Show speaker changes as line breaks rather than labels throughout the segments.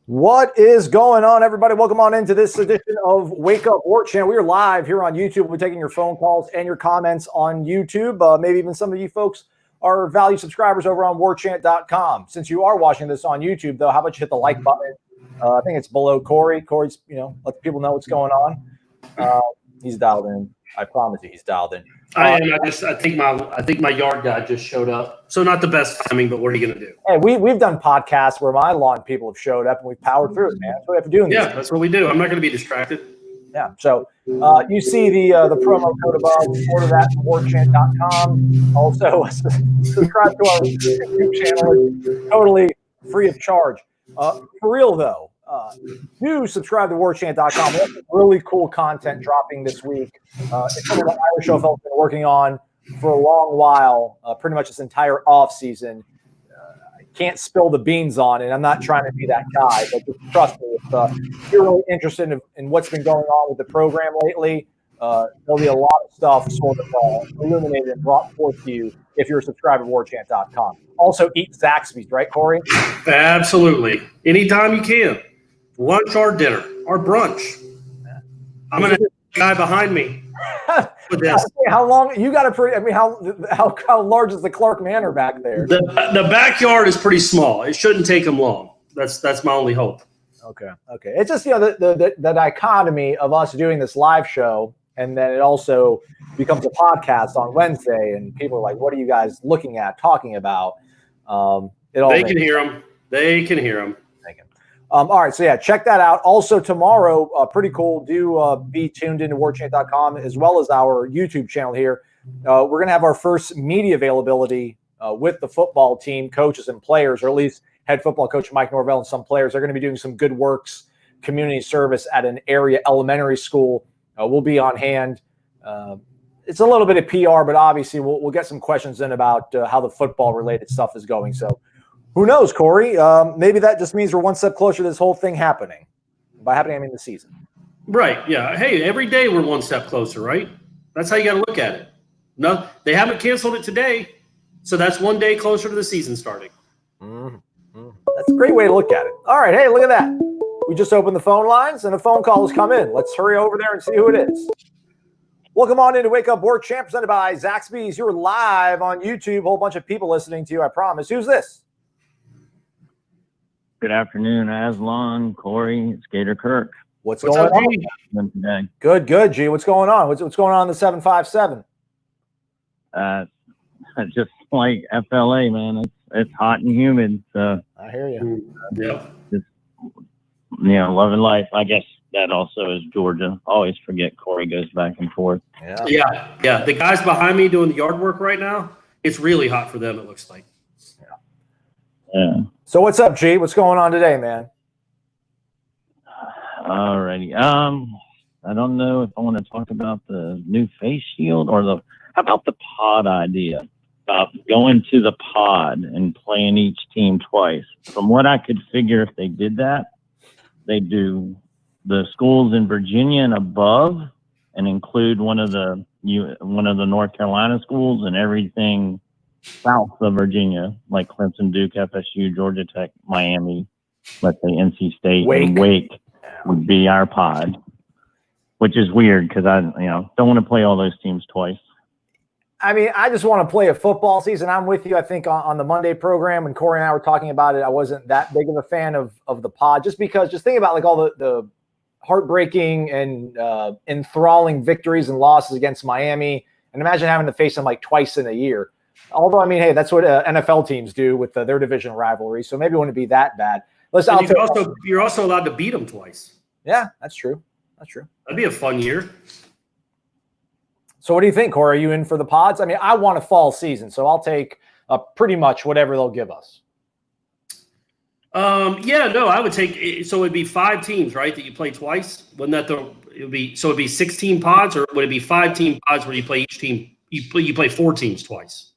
What is going on, everybody? Welcome on into this edition of Wake Up Warchant. We are live here on YouTube. We're taking your phone calls and your comments on YouTube. Maybe even some of you folks are value subscribers over on warchant.com. Since you are watching this on YouTube, though, how about you hit the like button? I think it's below Corey. Corey's, let people know what's going on. He's dialed in. I promise you, he's dialed in.
I think my yard guy just showed up. So not the best timing, but what are you going to do?
Hey, we've done podcasts where my lawn people have showed up and we've powered through it, man. That's what we have to do.
Yeah, that's what we do. I'm not going to be distracted.
Yeah. So you see the promo code above. Order that from warchant.com. Also, subscribe to our YouTube channel. It's totally free of charge. For real, though, do subscribe to warchant.com. We have some really cool content dropping this week. It's something that Irish Show has been working on for a long while, pretty much this entire off season. I can't spill the beans on it. I'm not trying to be that guy, but just trust me. If you're really interested in what's been going on with the program lately, there'll be a lot of stuff sort of illuminated and brought forth to you if you're a subscriber to warchant.com. Also, eat Zaxby's, right, Corey?
Absolutely. Anytime you can. Lunch or dinner or brunch. I'm going to have a guy behind me with this.
How long you got how large is the Clark Manor back there?
The backyard is pretty small. It shouldn't take him long. That's my only hope.
Okay. It's just the dichotomy of us doing this live show and then it also becomes a podcast on Wednesday and people are like, what are you guys looking at, talking about?
They can hear them. They can hear them.
All right, so yeah, check that out. Also tomorrow, pretty cool. Do be tuned into warchant.com as well as our YouTube channel here. We're going to have our first media availability with the football team, coaches and players, or at least head football coach Mike Norvell and some players. They're going to be doing some good works, community service at an area elementary school. We'll be on hand. It's a little bit of PR, but obviously we'll get some questions in about how the football-related stuff is going. So who knows, Corey? Maybe that just means we're one step closer to this whole thing happening. By happening, I mean the season.
Right, yeah. Hey, every day we're one step closer, right? That's how you got to look at it. No, they haven't canceled it today, so that's one day closer to the season starting.
Mm-hmm. That's a great way to look at it. All right, hey, look at that. We just opened the phone lines, and a phone call has come in. Let's hurry over there and see who it is. Welcome on into Wake Up Warchant, presented by Zaxby's. You're live on YouTube. A whole bunch of people listening to you, I promise. Who's this?
Good afternoon, Aslan, Corey, Skater Kirk.
What's going on
today?
Good, G. What's going on? What's going on in the 757?
Just like FLA, man. It's hot and humid. So
I hear you.
Just loving life. I guess that also is Georgia. Always forget Corey goes back and forth.
Yeah. The guys behind me doing the yard work right now, it's really hot for them, it looks like.
Yeah.
So what's up, G? What's going on today, man?
Alrighty. I don't know if I want to talk about the new face shield or how about the pod idea about going to the pod and playing each team twice. From what I could figure, if they did that, they do the schools in Virginia and above and include one of the North Carolina schools and everything south of Virginia, like Clemson, Duke, FSU, Georgia Tech, Miami, let's say NC State, and Wake would be our pod, which is weird because I don't want to play all those teams twice.
I mean, I just want to play a football season. I'm with you. I think on the Monday program when Corey and I were talking about it, I wasn't that big of a fan of the pod just because think about like all the heartbreaking and enthralling victories and losses against Miami, and imagine having to face them like twice in a year. Although, I mean, hey, that's what NFL teams do with their division rivalry, so maybe it wouldn't be that bad. Listen,
you're also allowed to beat them twice.
Yeah, that's true.
That'd be a fun year.
So what do you think, Corey? Are you in for the pods? I mean, I want a fall season, so I'll take pretty much whatever they'll give us.
I would take – so it would be 5 teams, right, that you play twice? Wouldn't that it'd be 16 pods, or would it be 5-team pods where you play each team – you play 4 teams twice?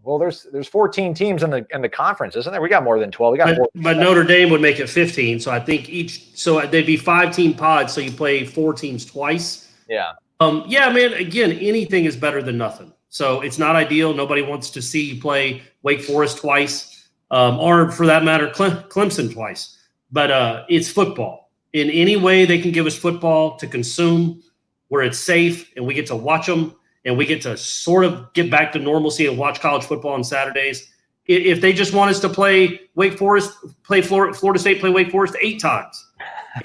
Well, there's 14 teams in the conference, isn't there? We got more than 12. We got 14.
But Notre Dame would make it 15, so I think they'd be 5-team pods, so you play 4 teams twice.
Yeah.
Man, again, anything is better than nothing. So it's not ideal. Nobody wants to see you play Wake Forest twice, or for that matter, Clemson twice. but it's football. In any way they can give us football to consume where it's safe and we get to watch them and we get to sort of get back to normalcy and watch college football on Saturdays. If they just want us to play Wake Forest, play Florida State, play Wake Forest 8 times,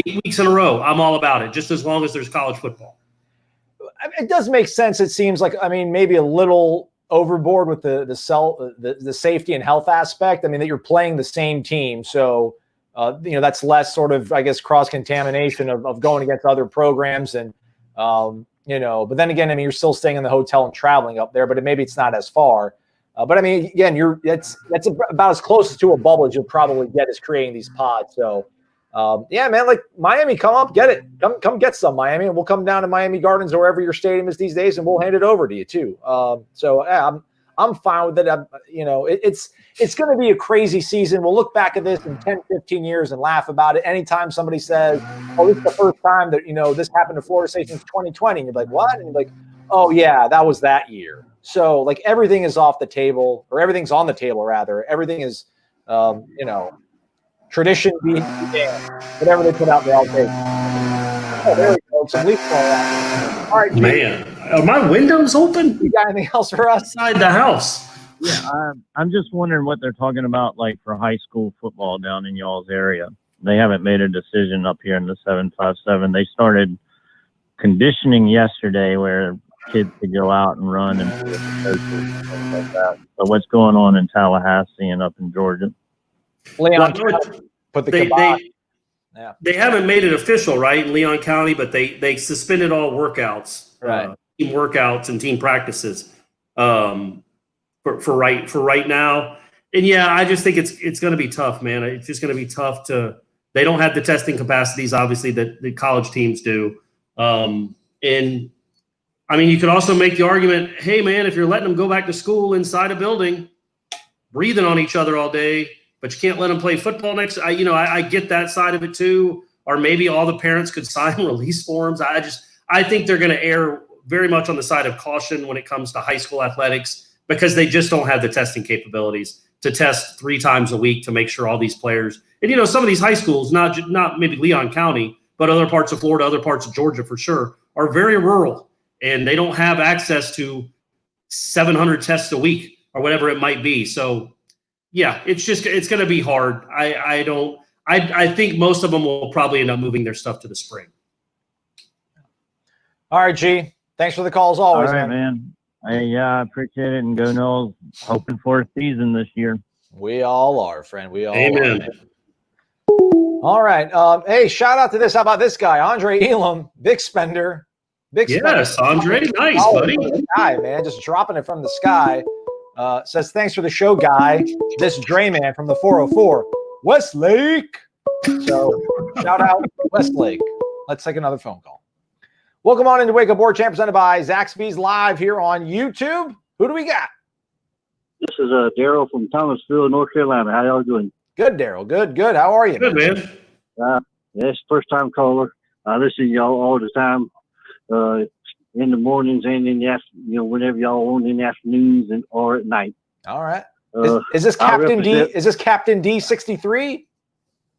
8 weeks in a row, I'm all about it, just as long as there's college football.
It does make sense. It seems like, I mean, maybe a little overboard with the safety and health aspect. I mean, that you're playing the same team. So, that's less sort of, I guess, cross-contamination of going against other programs. And, but then again, I mean, you're still staying in the hotel and traveling up there, but maybe it's not as far. But I mean, again, that's about as close to a bubble as you'll probably get as creating these pods. So, man, like Miami, come up, get it. Come get some, Miami, and we'll come down to Miami Gardens or wherever your stadium is these days, and we'll hand it over to you too. I'm fine with it. It's going to be a crazy season. We'll look back at this in 10, 15 years and laugh about it. Anytime somebody says, "Oh, this is the first time that this happened to Florida State since 2020," and you're like, "What?" And you're like, "Oh yeah, that was that year." So like everything is off the table, or everything's on the table rather. Everything is, tradition being damned. Whatever they put out there, I'll take. Oh, there we go. Some leaf fall. All right,
man. Are my windows open?
You got anything else for us?
Inside the house.
Yeah, I'm just wondering what they're talking about, like for high school football down in y'all's area. They haven't made a decision up here in the 757. They started conditioning yesterday, where kids could go out and run and things like that. So what's going on in Tallahassee and up in Georgia?
Leon, put the kibosh.
They haven't made it official, right, in Leon County, but they suspended all workouts,
right?
Team workouts and team practices for right now. And yeah, I just think it's going to be tough, man. It's just going to be tough they don't have the testing capacities, obviously, that the college teams do. And I mean, you could also make the argument, hey, man, if you're letting them go back to school inside a building, breathing on each other all day, but you can't let them play football next. I get that side of it too. Or maybe all the parents could sign release forms. I think they're going to err very much on the side of caution when it comes to high school athletics, because they just don't have the testing capabilities to test 3 times a week to make sure all these players. And some of these high schools, not maybe Leon County, but other parts of Florida, other parts of Georgia for sure, are very rural, and they don't have access to 700 tests a week or whatever it might be. So yeah, it's going to be hard. I think most of them will probably end up moving their stuff to the spring.
All right, G. Thanks for the call as always,
all right, man. Hey, I appreciate it. And go Noles. Hoping for a season this year.
We all are, friend. We all
Amen.
are. All right. Hey, shout out to this. How about this guy, Andre Elam, big spender.
Yes, Andre. Nice, buddy.
Guy, man, just dropping it from the sky. Says, thanks for the show, guy. This Dre man from the 404. Westlake. So, shout out Westlake. Let's take another phone call. Welcome on into Wake Up Warchant, presented by Zaxby's live here on YouTube. Who do we got?
This is Daryl from Thomasville, North Carolina. How y'all doing?
Good, Daryl. Good. How are you?
Good, man.
Yes, first-time caller. I listen to y'all all the time, in the mornings and in the afternoon, whenever y'all on in the afternoons or at night.
All right. Is this Captain D? Is this Captain D63?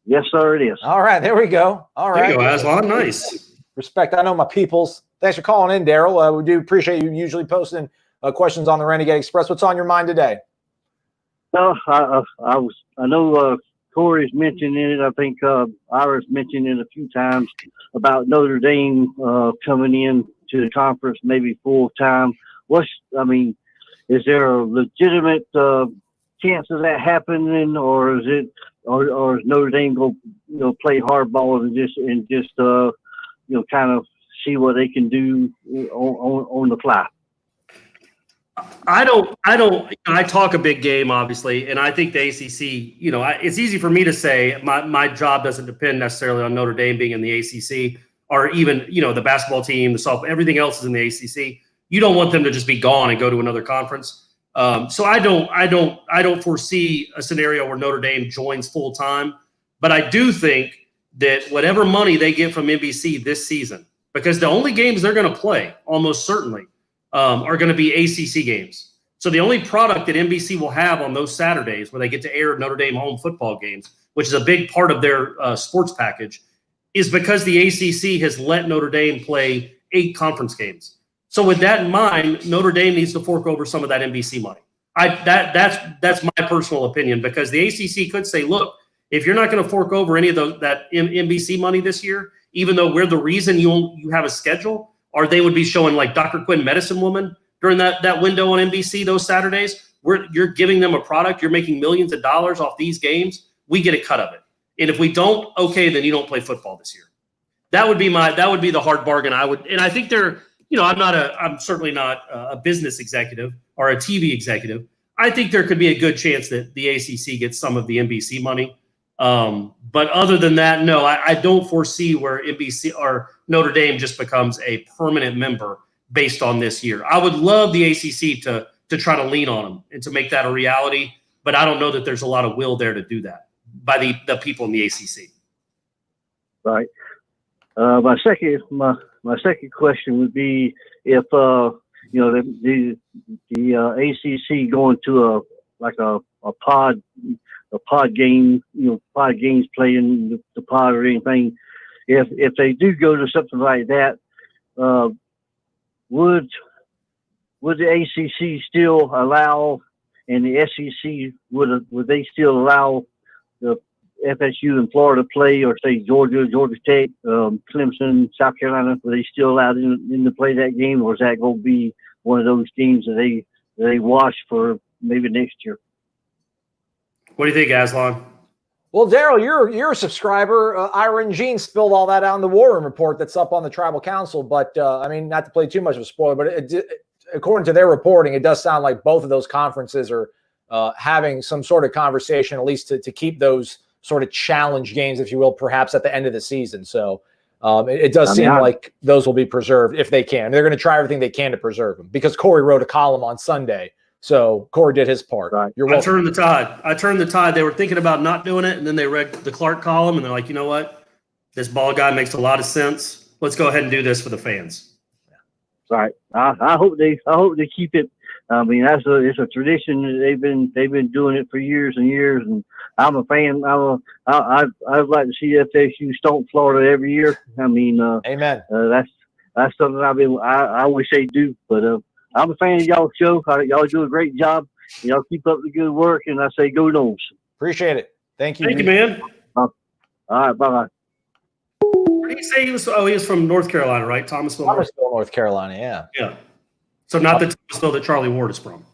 Yes, sir, it is.
All right, there we go. All right.
There you go, Aslan. Nice.
Respect. I know my peoples. Thanks for calling in, Daryl. We do appreciate you usually posting questions on the Renegade Express. What's on your mind today?
No, I know Corey's mentioned it. I think Ira's mentioned it a few times about Notre Dame coming in to the conference maybe full time. Is there a legitimate chance of that happening, or is Notre Dame go play hardball and just kind of see what they can do on the fly?
I talk a big game, obviously, and I think the ACC, it's easy for me to say my job doesn't depend necessarily on Notre Dame being in the ACC, or even, the basketball team, the softball, everything else is in the ACC. You don't want them to just be gone and go to another conference. So I don't foresee a scenario where Notre Dame joins full time, but I do think that whatever money they get from NBC this season, because the only games they're going to play almost certainly are going to be ACC games. So the only product that NBC will have on those Saturdays where they get to air Notre Dame home football games which is a big part of their sports package, is because the ACC has let Notre Dame play 8 conference games. So with that in mind, Notre Dame needs to fork over some of that NBC money. That's my personal opinion, because the ACC could say, look, if you're not going to fork over any of that NBC money this year, even though we're the reason you have a schedule, or they would be showing like Dr. Quinn Medicine Woman during that window on NBC those Saturdays, where you're giving them a product, you're making millions of dollars off these games, we get a cut of it. And if we don't, okay, then you don't play football this year. That would be the hard bargain I would, and I think I'm certainly not a business executive or a TV executive. I think there could be a good chance that the ACC gets some of the NBC money. But other than that, no, I don't foresee where NBC or Notre Dame just becomes a permanent member based on this year. I would love the ACC to try to lean on them and to make that a reality, but I don't know that there's a lot of will there to do that by the people in the ACC.
Right. My second question would be if the ACC going to a pod game, pod games playing the pod or anything. If they do go to something like that, would the ACC still allow, and the SEC would they still allow the FSU in Florida play, or say Georgia Tech, Clemson, South Carolina? Were they still allowed in to play that game, or is that going to be one of those games that they watch for maybe next year?
What do you think, Aslan?
Well, Daryl, you're a subscriber. Ira and Gene spilled all that out in the War Room report that's up on the Tribal Council. But I mean, not to play too much of a spoiler, but according to their reporting, it does sound like both of those conferences are having some sort of conversation, at least to keep those sort of challenge games, if you will, perhaps at the end of the season. So it does seem like those will be preserved if they can. They're going to try everything they can to preserve them, because Corey wrote a column on Sunday. So Corey did his part.
Right.
You're welcome.
I turned the tide. They were thinking about not doing it, and then they read the Clark column, and they're like, you know what? This ball guy makes a lot of sense. Let's go ahead and do this for the fans.
Right. I hope they keep it. I mean, it's a tradition that they've been doing it for years and years, and I'm a fan. I'd like to see FSU stomp Florida every year. I mean,
amen.
That's something I wish they do, but I'm a fan of y'all's show. Y'all do a great job. Y'all keep up the good work, and I say go Noles.
Appreciate it. Thank you.
Thank you, man.
All right, bye-bye.
Where did he say he was? Oh, he was from North Carolina, right? Thomasville,
North Carolina, yeah.
Yeah. So not the Thomasville that Charlie Ward is from.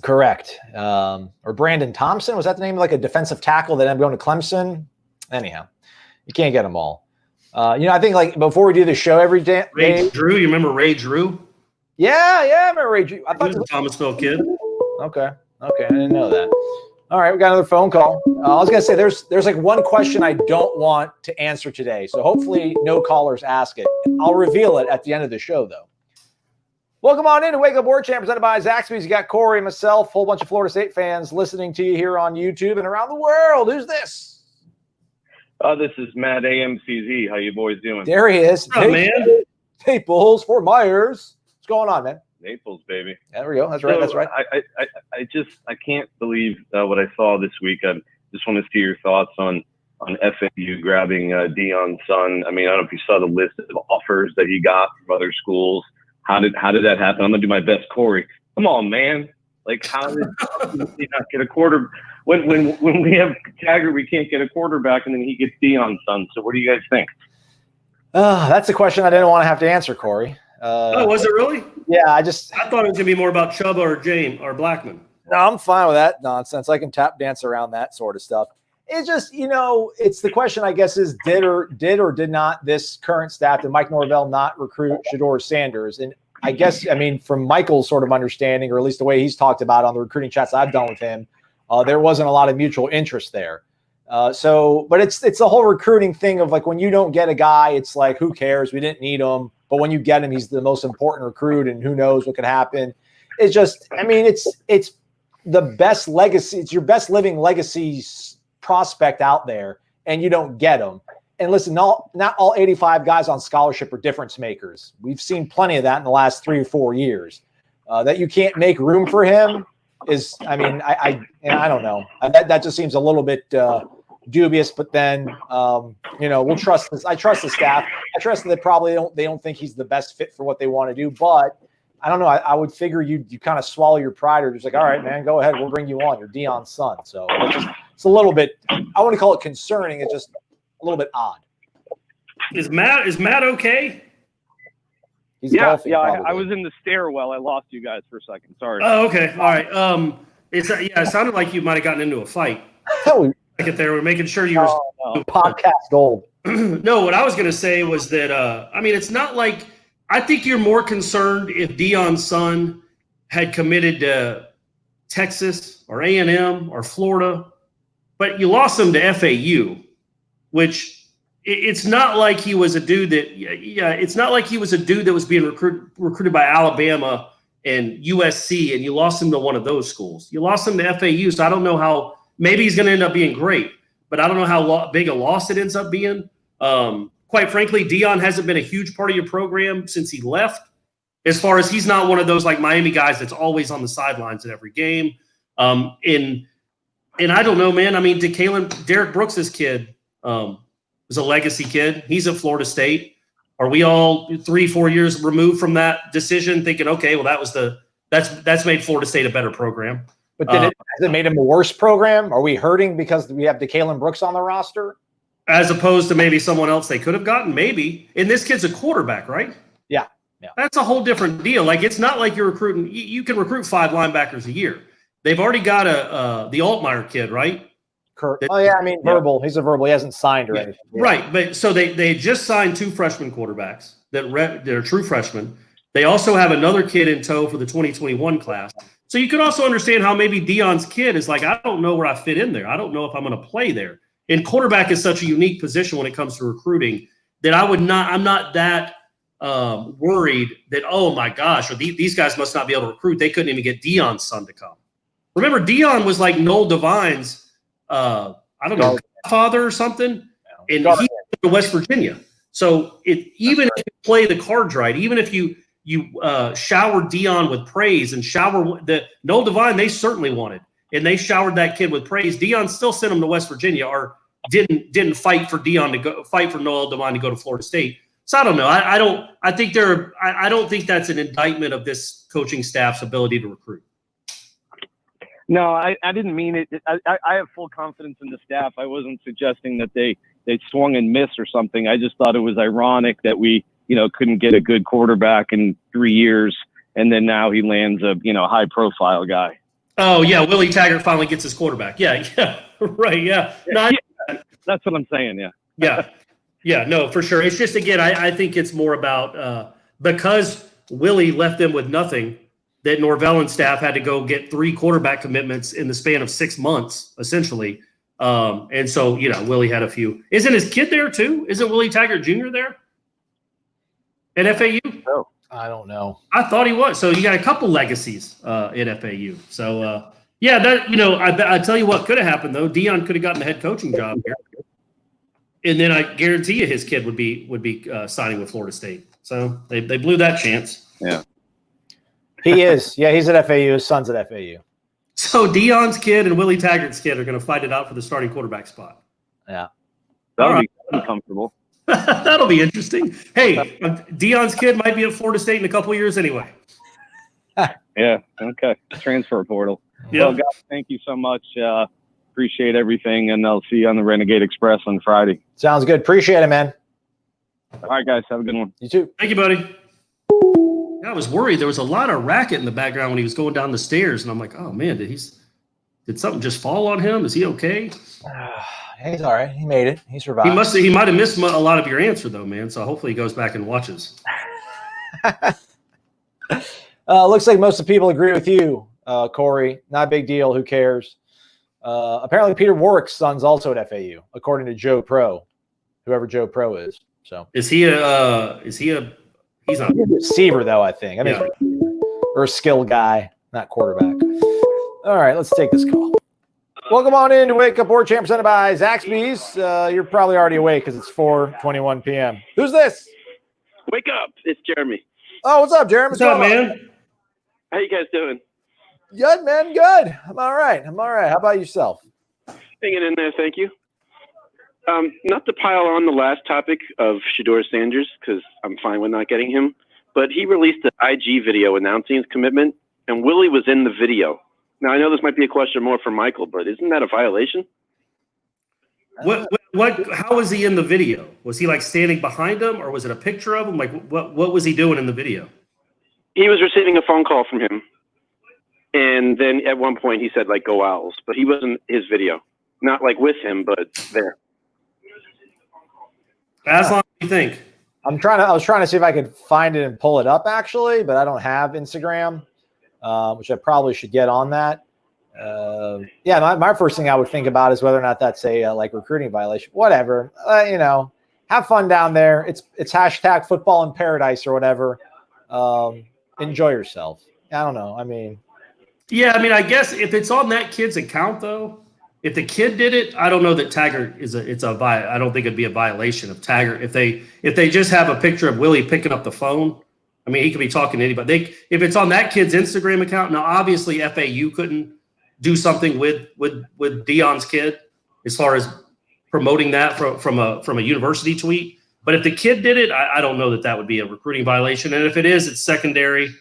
Correct. Or Brandon Thompson. Was that the name of like a defensive tackle that ended up going to Clemson? Anyhow, you can't get them all. I think like before we do the show every day.
Ray Drew, you remember Ray Drew?
Yeah, I remember Ray Drew. I thought
he was a Thomasville kid.
Okay, I didn't know that. All right, we got another phone call. I was gonna say there's like one question I don't want to answer today, so hopefully no callers ask it. I'll reveal it at the end of the show, though. Welcome on in to Wake Up Warchant, presented by Zaxby's. You got Corey and myself, whole bunch of Florida State fans listening to you here on YouTube and around the world. Who's this?
This is Matt AMCZ. How you boys doing?
There he is.
Oh, man.
Naples, Fort Myers. What's going on, man?
Naples, baby.
There we go. That's right.
So
That's right.
I can't believe what I saw this week. I just want to see your thoughts on FAU grabbing Deion's son. I mean, I don't know if you saw the list of offers that he got from other schools. How did that happen? I'm gonna do my best, Corey. Come on, man. Like, how did he not get a quarter? When we have Taggart, we can't get a quarterback, and then he gets Deion's son. So what do you guys think?
That's a question I didn't want to have to answer, Corey.
Was it really?
Yeah, I
thought it was gonna be more about Chuba or James or Blackmun.
No, I'm fine with that nonsense. I can tap dance around that sort of stuff. It's just, it's the question, I guess, is did or did not this current staff, did Mike Norvell not recruit Shedeur Sanders? And I guess, from Michael's sort of understanding, or at least the way he's talked about on the recruiting chats I've done with him, there wasn't a lot of mutual interest there. But it's the whole recruiting thing of like, when you don't get a guy, it's like, who cares? We didn't need him. But when you get him, he's the most important recruit, and who knows what could happen. It's just, it's the best legacy. It's your best living legacy prospect out there, and you don't get them. And listen, not all 85 guys on scholarship are difference makers. We've seen plenty of that in the last 3 or 4 years. That you can't make room for him, is, I mean, I don't know. That just seems a little bit dubious. But then, we'll trust this. I trust the staff. I trust that they don't think he's the best fit for what they want to do. But I don't know. I would figure you kind of swallow your pride, or just like, all right, man, go ahead. We'll bring you on. You're Dion's son. So it's a little bit. I want to call it concerning. It's just a little bit odd. Is
Matt okay?
He's golfing,
I was in the stairwell. I lost you guys for a second. Sorry.
Oh, okay. All right. It sounded like you might have gotten into a fight. Second there, we're making sure you were
podcast gold.
No, what I was going to say was that it's not like, I think you're more concerned if Dion's son had committed to Texas or A&M or Florida, but you lost him to FAU, which it's not like he was a dude that it's not like he was a dude that was being recruited by Alabama and USC, and you lost him to one of those schools. You lost him to FAU, so I don't know how. Maybe he's going to end up being great, but I don't know how big a loss it ends up being. Quite frankly, Dion hasn't been a huge part of your program since he left. As far as he's not one of those like Miami guys that's always on the sidelines at every game. And I don't know, man. I mean, Derek Brooks's kid was a legacy kid. He's at Florida State. Are we all 3-4 years removed from that decision, thinking, okay, well, that's made Florida State a better program?
But has it made him a worse program? Are we hurting because we have DeKalen Brooks on the roster?
As opposed to maybe someone else they could have gotten, maybe. And this kid's a quarterback, right?
Yeah.
That's a whole different deal. Like, it's not like you're recruiting. You can recruit 5 linebackers a year. They've already got the Altmaier kid, right?
Verbal. He's a verbal. He hasn't signed or anything. Yeah.
Right. But so they just signed 2 freshman quarterbacks that are true freshmen. They also have another kid in tow for the 2021 class. So you could also understand how maybe Dion's kid is like, I don't know where I fit in there. I don't know if I'm going to play there. And quarterback is such a unique position when it comes to recruiting that I'm not that worried that, oh my gosh, or these guys must not be able to recruit. They couldn't even get Dion's son to come. Remember, Dion was like Noel Devine's, father or something, and he went to West Virginia. So even if you play the cards right, even if you showered Dion with praise and Noel Devine, they certainly wanted, and they showered that kid with praise. Dion still sent him to West Virginia, or didn't fight for Noel Devine to go to Florida State. So I don't know. I don't think that's an indictment of this coaching staff's ability to recruit.
No, I didn't mean it. I have full confidence in the staff. I wasn't suggesting that they swung and missed or something. I just thought it was ironic that we, couldn't get a good quarterback in 3 years, and then now he lands a, high profile guy.
Oh yeah. Willie Taggart finally gets his quarterback. Yeah. Right. Yeah. No,
that's what I'm saying. Yeah.
Yeah. Yeah, no, for sure. It's just, again, I think it's more about because Willie left them with nothing, that Norvell and staff had to go get 3 quarterback commitments in the span of 6 months, essentially. And so, Willie had a few. Isn't his kid there too? Isn't Willie Taggart Jr. there at FAU?
Oh,
I don't know.
I thought he was. So you got a couple legacies at FAU. So, I tell you what could have happened, though. Dion could have gotten the head coaching job here. And then I guarantee you his kid would be signing with Florida State. So they blew that chance.
Yeah.
He is. Yeah, he's at FAU. His son's at FAU.
So Dion's kid and Willie Taggart's kid are going to fight it out for the starting quarterback spot.
Yeah.
That'll be uncomfortable.
That'll be interesting. Hey, Dion's kid might be at Florida State in a couple of years anyway.
Yeah. Okay. Transfer portal. Yep. Well, guys, thank you so much. Appreciate everything, and I'll see you on the Renegade Express on Friday.
Sounds good. Appreciate it, man.
All right, guys. Have a good one.
You too.
Thank you, buddy. I was worried. There was a lot of racket in the background when he was going down the stairs, and I'm like, oh, man, did something just fall on him? Is he okay?
He's all right. He made it. He survived.
He might have missed a lot of your answer, though, man, so hopefully he goes back and watches.
Looks like most of the people agree with you, Corey. Not a big deal. Who cares? Apparently Peter Warwick's son's also at FAU, according to Joe Pro, whoever Joe Pro is. So
he's not
he's a receiver though, I think. Or a skill guy, not quarterback. All right, let's take this call. Welcome on in to Wake Up Warchant presented by Zaxby's. You're probably already awake because it's 4:21 p.m. Who's this?
Wake up. It's Jeremy.
Oh, what's up, Jeremy?
What's up, man?
How you guys doing?
Good, man. Good. I'm all right. How about yourself?
Hanging in there, thank you. Not to pile on the last topic of Shedeur Sanders, because I'm fine with not getting him, but he released an IG video announcing his commitment, and Willie was in the video. Now, I know this might be a question more for Michael, but isn't that a violation?
How was he in the video? Was he like standing behind him, or was it a picture of him? Like, what was he doing in the video?
He was receiving a phone call from him, and then at one point he said, like, "Go Owls," but he wasn't his video. Not like with him, but there.
As long as you think.
I was trying to see if I could find it and pull it up actually, but I don't have Instagram, which I probably should get on that. My first thing I would think about is whether or not that's a like recruiting violation. Whatever, have fun down there. It's hashtag football in paradise or whatever. Enjoy yourself. I don't know. I mean,
I guess if it's on that kid's account though. If the kid did it, I don't know that Taggart I don't think it'd be a violation of Taggart if they just have a picture of Willie picking up the phone. I mean, he could be talking to anybody. If it's on that kid's Instagram account, now obviously FAU couldn't do something with Deion's kid as far as promoting that from a university tweet. But if the kid did it, I don't know that would be a recruiting violation. And if it is, it's secondary.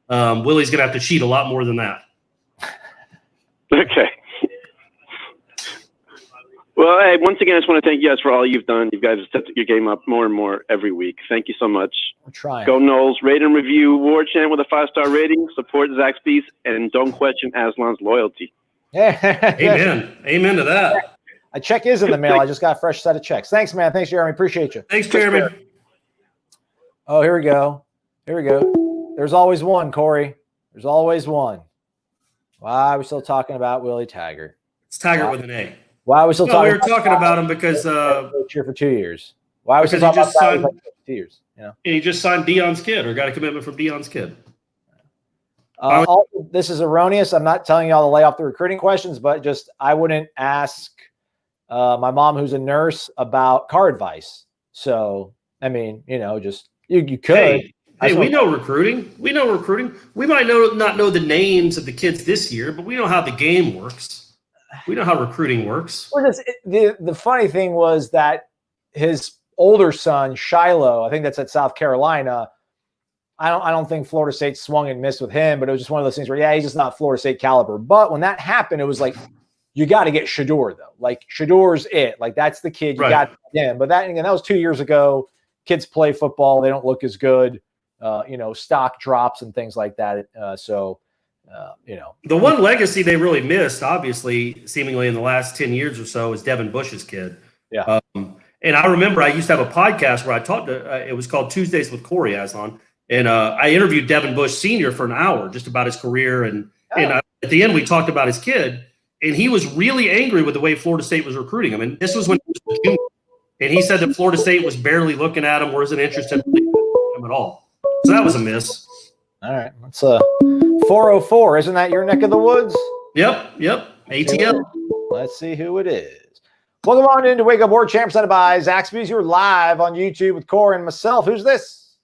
Willie's gonna have to cheat a lot more than that.
Okay. Well, hey, once again, I just want to thank you guys for all you've done. You guys have stepped your game up more and more every week. Thank you so much.
I'm trying.
Go Knowles. Rate and review Warchant with a 5-star rating. Support Zaxby's and don't question Aslan's loyalty.
Yeah.
Amen. Amen to that.
A check is in the mail. I just got a fresh set of checks. Thanks, man. Thanks, Jeremy. Appreciate you.
Thanks, Jeremy.
Oh, here we go. There's always one, Corey. There's always one. Why are we still talking about Willie Taggart?
It's Taggart with an A.
Why are we still talking?
We were talking about him because
here for 2 years. Why are we still talking about that for 2 years?
He just signed Deion's kid or got a commitment from Deion's kid.
Also, this is erroneous. I'm not telling y'all to lay off the recruiting questions, but just I wouldn't ask my mom, who's a nurse, about car advice. So I mean, just you could.
Hey, we know recruiting. We might not know the names of the kids this year, but we know how the game works. We know how recruiting works.
The funny thing was that his older son, Shiloh, I think that's at South Carolina. I don't think Florida State swung and missed with him, but it was just one of those things where, he's just not Florida State caliber. But when that happened, it was like, you got to get Shedeur, though. Like, Shedeur's it. Like, that's the kid. You got him. But that was 2 years ago. Kids play football. They don't look as good. Stock drops and things like that.
The one legacy they really missed, obviously, seemingly in the last 10 years or so, is Devin Bush's kid.
Yeah.
And I remember I used to have a podcast where I talked to, it was called Tuesdays with Corey Aslan. And I interviewed Devin Bush Sr. for an hour just about his career. And at the end, we talked about his kid. And he was really angry with the way Florida State was recruiting him. And this was when he was junior. And he said that Florida State was barely looking at him, wasn't interested in him at all. So that was a miss.
All right. That's 404. Isn't that your neck of the woods?
Yep. ATL.
Let's see who it is. Welcome on into Wake Up Warchant, presented by Zaxby's. You're live on YouTube with Corey and myself. Who's this?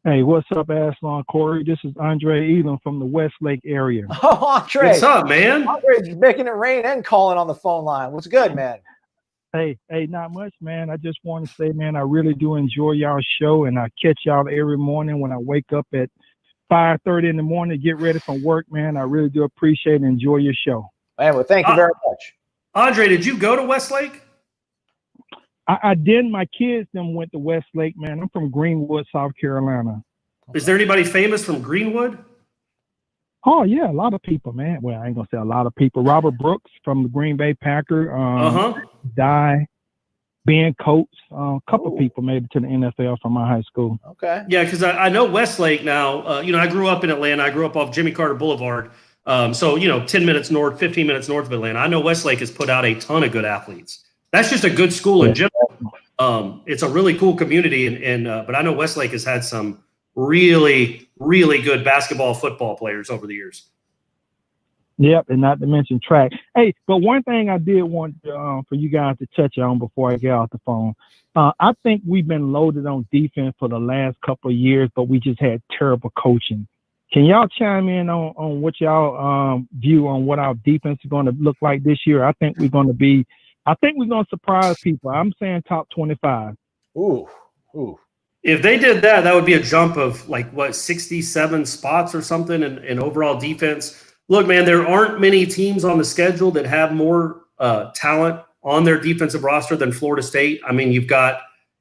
Hey, what's up, Aslan, Corey? This is Andre Elam from the Westlake area.
Oh, Andre.
What's up, man?
Andre's making it rain and calling on the phone line. What's good, man?
Hey, not much, man. I just want to say, man, I really do enjoy y'all show, and I catch y'all every morning when I wake up at 5:30 in the morning to get ready for work, man. I really do appreciate and enjoy your show.
Man, well, thank you very much.
Andre, did you go to Westlake?
I did. My kids them went to Westlake, man. I'm from Greenwood, South Carolina.
Is there anybody famous from Greenwood?
Oh, yeah, a lot of people, man. Well, I ain't going to say a lot of people. Robert Brooks from the Green Bay Packers. Ben Coates. A couple of people made it to the NFL from my high school.
Okay.
Yeah, because I know Westlake now. I grew up in Atlanta. I grew up off Jimmy Carter Boulevard. 10 minutes north, 15 minutes north of Atlanta. I know Westlake has put out a ton of good athletes. That's just a good school in general. It's a really cool community, but I know Westlake has had some really, really good basketball, football players over the years.
Yep, and not to mention track. Hey, but one thing I did want for you guys to touch on before I get off the phone, I think we've been loaded on defense for the last couple of years, but we just had terrible coaching. Can y'all chime in on what y'all view on what our defense is going to look like this year? I think we're going to surprise people. I'm saying top 25.
Ooh.
If they did that, that would be a jump of 67 spots or something in overall defense. Look, man, there aren't many teams on the schedule that have more talent on their defensive roster than Florida State. I mean,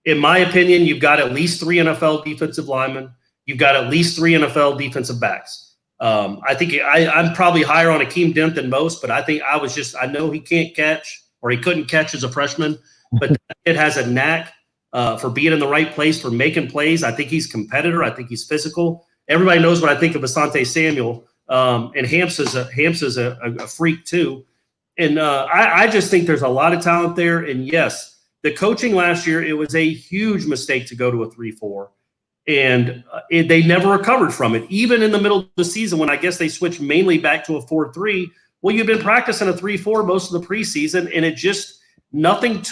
in my opinion, you've got at least 3 NFL defensive linemen. You've got at least 3 NFL defensive backs. I think I'm probably higher on Akeem Dent than most, but I think I know he can't catch, or he couldn't catch as a freshman, but it has a knack for being in the right place, for making plays. I think he's a competitor. I think he's physical. Everybody knows what I think of Asante Samuel, and Hamps is a freak too. And I just think there's a lot of talent there. And yes, the coaching last year, it was a huge mistake to go to a 3-4. And they never recovered from it, even in the middle of the season when I guess they switched mainly back to a 4-3. Well, you've been practicing a 3-4 most of the preseason, and it just nothing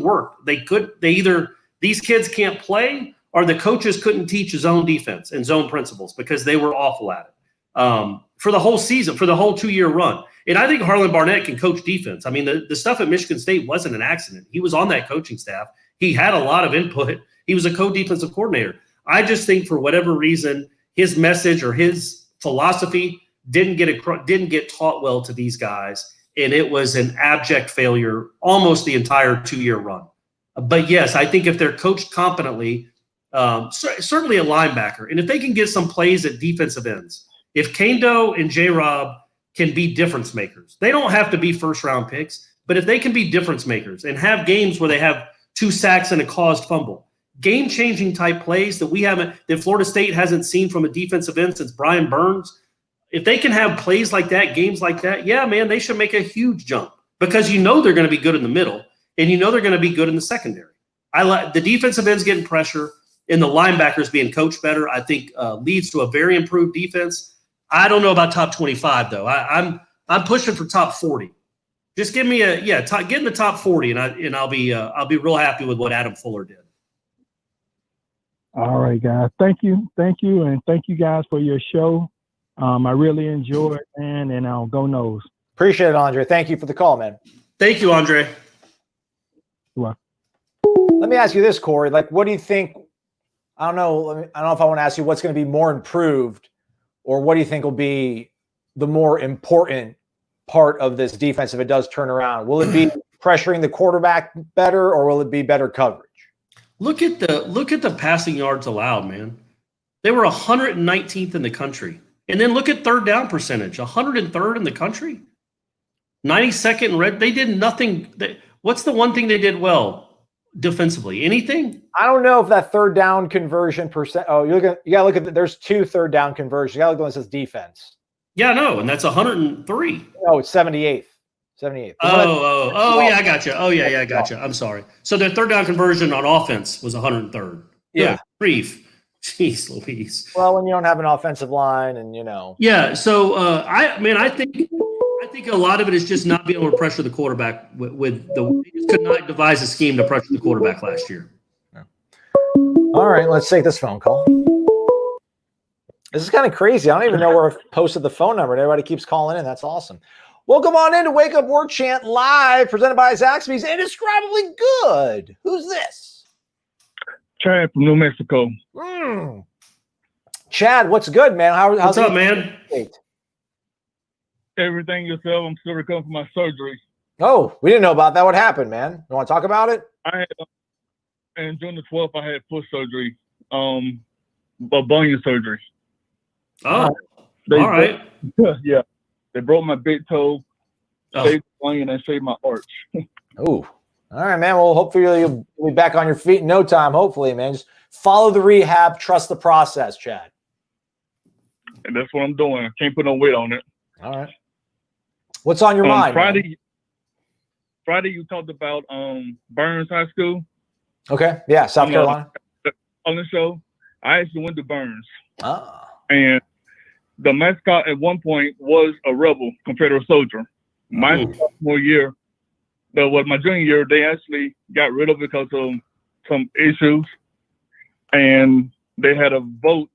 worked. These kids can't play, or the coaches couldn't teach zone defense and zone principles because they were awful at it for the whole season, for the whole 2-year run. And I think Harlan Barnett can coach defense. I mean, the stuff at Michigan State wasn't an accident. He was on that coaching staff. He had a lot of input. He was a co-defensive coordinator. I just think for whatever reason, his message or his philosophy didn't get taught well to these guys, and it was an abject failure almost the entire 2-year run. But yes, I think if they're coached competently, certainly a linebacker, and if they can get some plays at defensive ends, if Kendo and J-Rob can be difference makers, they don't have to be first-round picks, but if they can be difference makers and have games where they have 2 sacks and a caused fumble, game-changing type plays that Florida State hasn't seen from a defensive end since Brian Burns. If they can have plays like that, games like that, yeah, man, they should make a huge jump because they're going to be good in the middle and they're going to be good in the secondary. I like the defensive ends getting pressure and the linebackers being coached better. I think leads to a very improved defense. I don't know about top 25 though. I'm pushing for top 40. Just give me get in the top 40, and I'll be real happy with what Adam Fuller did.
All right, guys. Thank you, and thank you guys for your show. I really enjoy it, man, and I'll go Noles.
Appreciate it, Andre. Thank you for the call, man.
Thank you, Andre.
Well,
let me ask you this, Corey. What do you think? I don't know. I don't know if I want to ask you what's going to be more improved, or what do you think will be the more important part of this defense if it does turn around? Will it be pressuring the quarterback better, or will it be better coverage?
Look at the passing yards allowed, man. They were 119th in the country. And then look at third down percentage, 103rd in the country. 92nd in red. They did nothing. What's the one thing they did well defensively? Anything?
I don't know if that third down conversion percent. Oh, you got to look at there's 2 third down conversions. You got to look at the one that says defense.
Yeah, no, and that's 103.
Oh, it's 78th. 78th.
Oh, yeah, I got you. Oh, yeah, I got you. I'm sorry. So their third down conversion on offense was 103rd.
Yeah.
Good grief. Jeez Louise.
Well, when you don't have an offensive line and,
Yeah, so I think a lot of it is just not being able to pressure the quarterback with they just could not devise a scheme to pressure the quarterback last year.
All right, let's take this phone call. This is kind of crazy. I don't even know where I posted the phone number, and everybody keeps calling in. That's awesome. Welcome on in to Wake Up Warchant Live, presented by Zaxby's Indescribably Good. Who's this?
Chad from New Mexico.
Chad, what's good, man?
What's up, man?
Everything yourself. I'm still recovering from my surgery.
Oh, we didn't know about that. What happened, man? You want to talk about it?
And June the 12th, I had foot surgery, bunion surgery.
Oh, all right.
Yeah. They broke my big toe, shaved the bunion, and shaved my arch.
Oh, all right, man. Well, hopefully you'll be back on your feet in no time. Hopefully, man. Just follow the rehab. Trust the process, Chad.
And that's what I'm doing. I can't put no weight on it.
All right. What's on your mind?
Friday, you talked about Burns High School.
Okay. Yeah, South Carolina.
On the show, I actually went to Burns.
Ah.
And the mascot at one point was a rebel, Confederate soldier. My sophomore year, my junior year, they actually got rid of it because of some issues. And they had a vote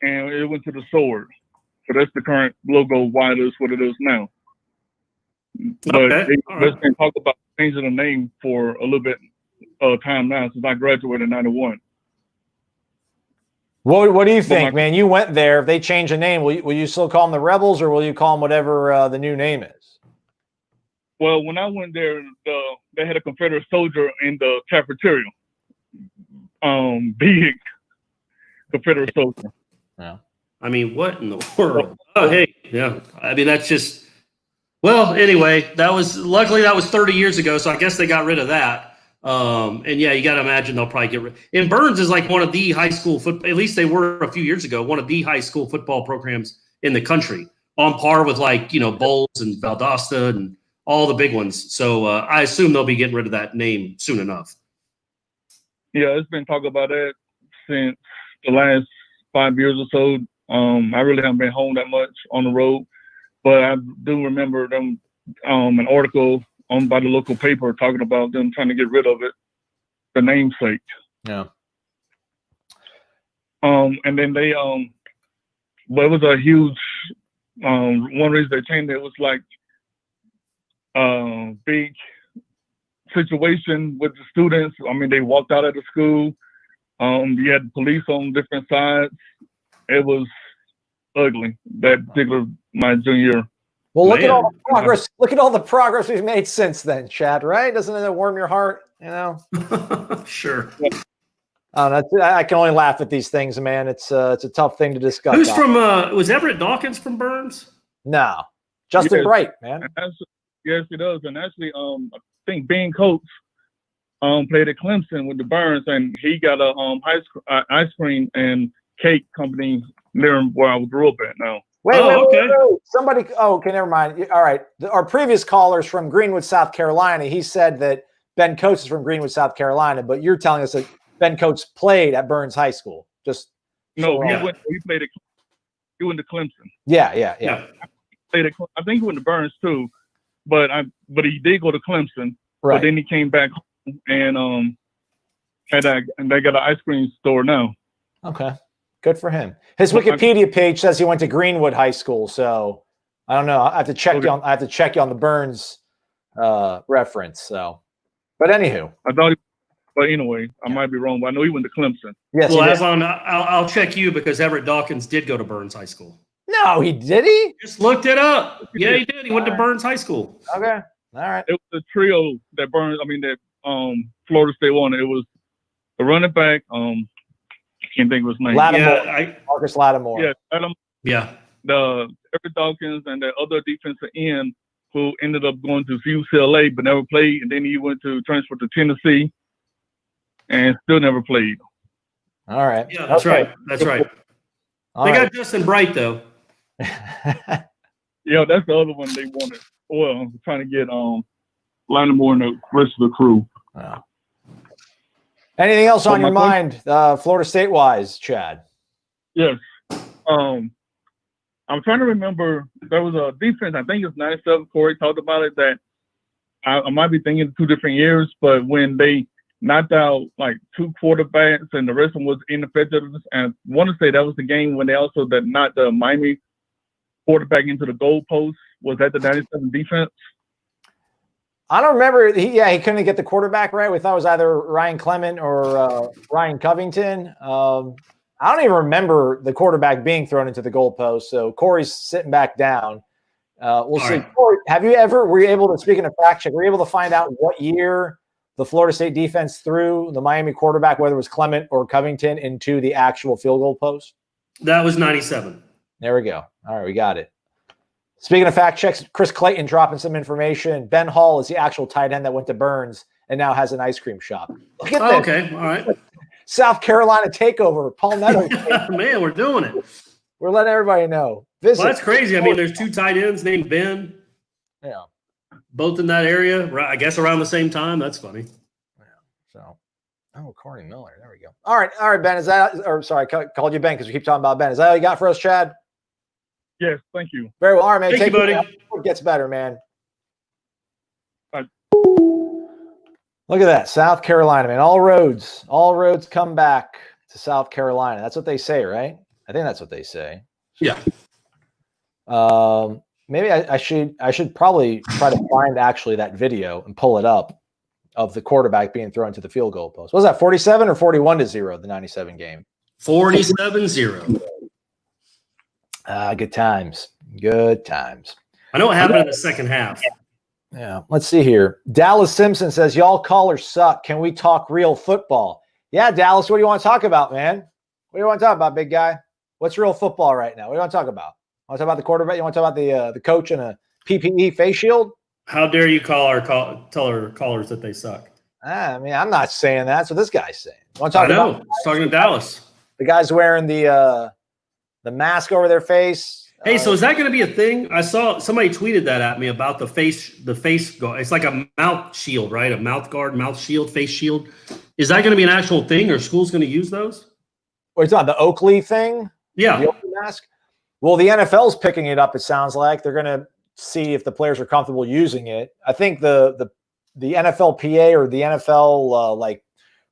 and it went to the Sword. So that's the current logo. Why it is what it is now. But
Okay.
there's been talk about changing the name for a little bit time now since I graduated in '91.
What do you think, man? You went there. If they change the name, will you still call them the Rebels, or will you call them whatever the new name is?
Well, when I went there, they had a Confederate soldier in the cafeteria. Big Confederate soldier.
Yeah.
I mean, what in the world? Oh, hey, yeah. I mean, that's just. Well, anyway, luckily that was 30 years ago, so I guess they got rid of that. And yeah, you got to imagine they'll probably get rid. And Burns is like one of the high school football. At least they were a few years ago. One of the high school football programs in the country, on par with Bowles and Valdosta and all the big ones. So I assume they'll be getting rid of that name soon enough.
Yeah, it's been talk about that since the last 5 years or so. I really haven't been home that much on the road, but I do remember them an article owned by the local paper talking about them trying to get rid of it, the namesake.
Yeah.
And then they but it was a huge one reason they changed it was like big situation with the students. I mean, they walked out of the school. You had police on different sides. It was ugly that particular my junior year.
Well, look at all the progress. Look at all the progress we've made since then, Chad. Right? Doesn't it warm your heart?
Sure.
I can only laugh at these things, man. It's a tough thing to discuss.
Who's from? Was Everett Dawkins from Burns?
No, Justin Bright, man.
Yes, he does. And actually, I think Ben Coates played at Clemson with the Burns, and he got a ice cream and cake company near where I grew up at now.
Wait. Somebody. Oh, okay, never mind. All right. Our previous caller's from Greenwood, South Carolina. He said that Ben Coates is from Greenwood, South Carolina, but you're telling us that Ben Coates played at Burns High School.
He played at. He went to Clemson.
Yeah.
Played at, I think he went to Burns too, but he did go to Clemson.
Right.
But then he came back home and they got an ice cream store now.
Okay. Good for him. His Wikipedia page says he went to Greenwood High School, so I don't know. I have to check you on the Burns reference. So, but anywho,
but anyway, I might be wrong, but I know he went to Clemson.
Yes.
Well, I'll check you because Everett Dawkins did go to Burns High School.
No, he did. He
just looked it up. Yeah, he did. He went to Burns High School.
Okay. All right.
It was a trio that Florida State won. It was the running back. I can't think of his name.
Lattimore. Marcus Lattimore.
Yeah, Lattimore.
Yeah.
The Everett Dawkins and the other defensive end who ended up going to UCLA but never played, and then he went to transfer to Tennessee and still never played.
All right.
Yeah, that's right. That's right. They got Justin Bright though.
Yeah, that's the other one they wanted. Well, trying to get Lattimore and the rest of the crew.
Wow. Anything else on your mind, Florida State wise, Chad?
Yes. I'm trying to remember. There was a defense. I think it's 97. Corey talked about it. That I might be thinking 2 different years, but when they knocked out like 2 quarterbacks and the rest of them was ineffective, and I want to say that was the game when they also knocked the Miami quarterback into the goalpost. Was that the 97 defense?
I don't remember. He couldn't get the quarterback right. We thought it was either Ryan Clement or Ryan Covington. I don't even remember the quarterback being thrown into the goalpost. So Corey's sitting back down. We'll see. Right. Corey, were you able to, speaking of fact check, were you able to find out what year the Florida State defense threw the Miami quarterback, whether it was Clement or Covington, into the actual field goal post?
That was 97.
There we go. All right, we got it. Speaking of fact checks, Chris Clayton dropping some information. Ben Hall is the actual tight end that went to Burns and now has an ice cream shop. Look at this.
Okay, all right.
South Carolina takeover, Palmetto.
Man, we're doing it.
We're letting everybody know.
Well, that's crazy. I mean, there's 2 tight ends named Ben.
Yeah.
Both in that area, I guess around the same time. That's funny.
Yeah. So, Corey Miller. There we go. All right, Ben. I called you Ben because we keep talking about Ben. Is that all you got for us, Chad?
Yes, thank you.
Very well. All right, man.
Thank you, buddy.
It gets better, man.
Bye.
Look at that. South Carolina, man. All roads come back to South Carolina. That's what they say, right? think that's what they say.
Yeah.
Maybe I should probably try to find actually that video and pull it up of the quarterback being thrown to the field goal post. Was that 47 or 41-0, the 97 game?
47-0.
Good times. Good times.
I know what happened in the second half.
Yeah. Let's see here. Dallas Simpson says, y'all callers suck. Can we talk real football? Yeah, Dallas, what do you want to talk about, man? What do you want to talk about, big guy? What's real football right now? What do you want to talk about? Want to talk about the quarterback? You want to talk about the coach and a PPE face shield?
How dare you tell our callers that they suck?
I mean, I'm not saying that. That's what this guy's saying. Want to talk
I know.
about
It's talking to Dallas.
the guys wearing the mask over their face?
Hey, so is that going to be a thing? I saw somebody tweeted that at me about the face guard. It's like a mouth shield, right? A mouth guard, mouth shield, face shield. Is that going to be an actual thing, or school's going to use those?
What are you talking about, the Oakley thing?
Yeah.
The Oakley mask? Well, the NFL's picking it up, it sounds like. They're going to see if the players are comfortable using it. I think the NFLPA or the NFL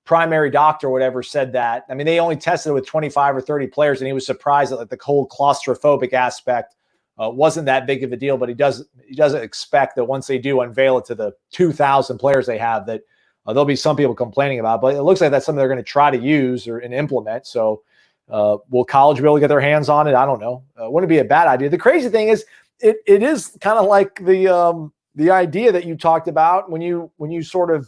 primary doctor or whatever said that. I mean, they only tested it with 25 or 30 players, and he was surprised that like the whole claustrophobic aspect wasn't that big of a deal. But he doesn't expect that once they do unveil it to the 2,000 players they have, that there'll be some people complaining about it. But it looks like that's something they're going to try to use and implement. So will college be able to get their hands on it? I don't know. Wouldn't be a bad idea. The crazy thing is, it is kind of like the idea that you talked about when you sort of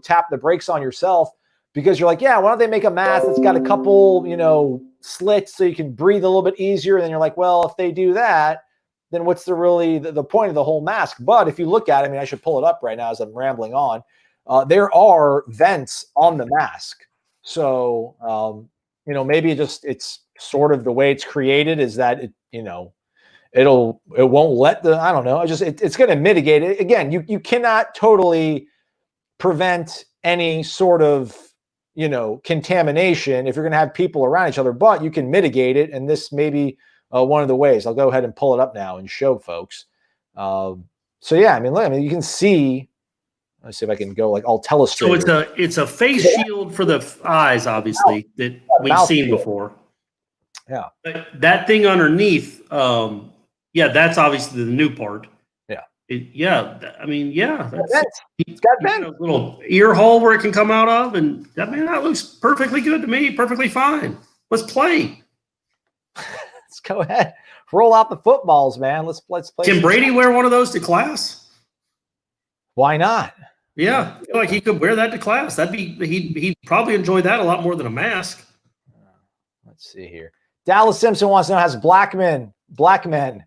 tap the brakes on yourself. Because you're like, yeah, why don't they make a mask that's got a couple, slits so you can breathe a little bit easier? And then you're like, well, if they do that, then what's the point of the whole mask? But if you look at it, I mean, I should pull it up right now as I'm rambling on. There are vents on the mask. So, maybe it's sort of the way it's created is that, it won't let I don't know. It's going to mitigate it. Again, you cannot totally prevent any sort of contamination if you're going to have people around each other, but you can mitigate it. And this may be one of the ways. I'll go ahead and pull it up now and show folks. So yeah, I mean, you can see, let's see if I can go I'll illustrate.
So it's a face shield for the eyes, obviously, that we've seen before.
Yeah.
But that thing underneath, that's obviously the new part.
It's got vents.
A little ear hole where it can come out of, and that looks perfectly good to me. Perfectly fine. Let's play.
Let's go ahead. Roll out the footballs, man. Let's play.
Can Brady wear one of those to class?
Why not?
Yeah, I feel like he could wear that to class. He'd probably enjoy that a lot more than a mask.
Let's see here. Dallas Simpson wants to know, has black men?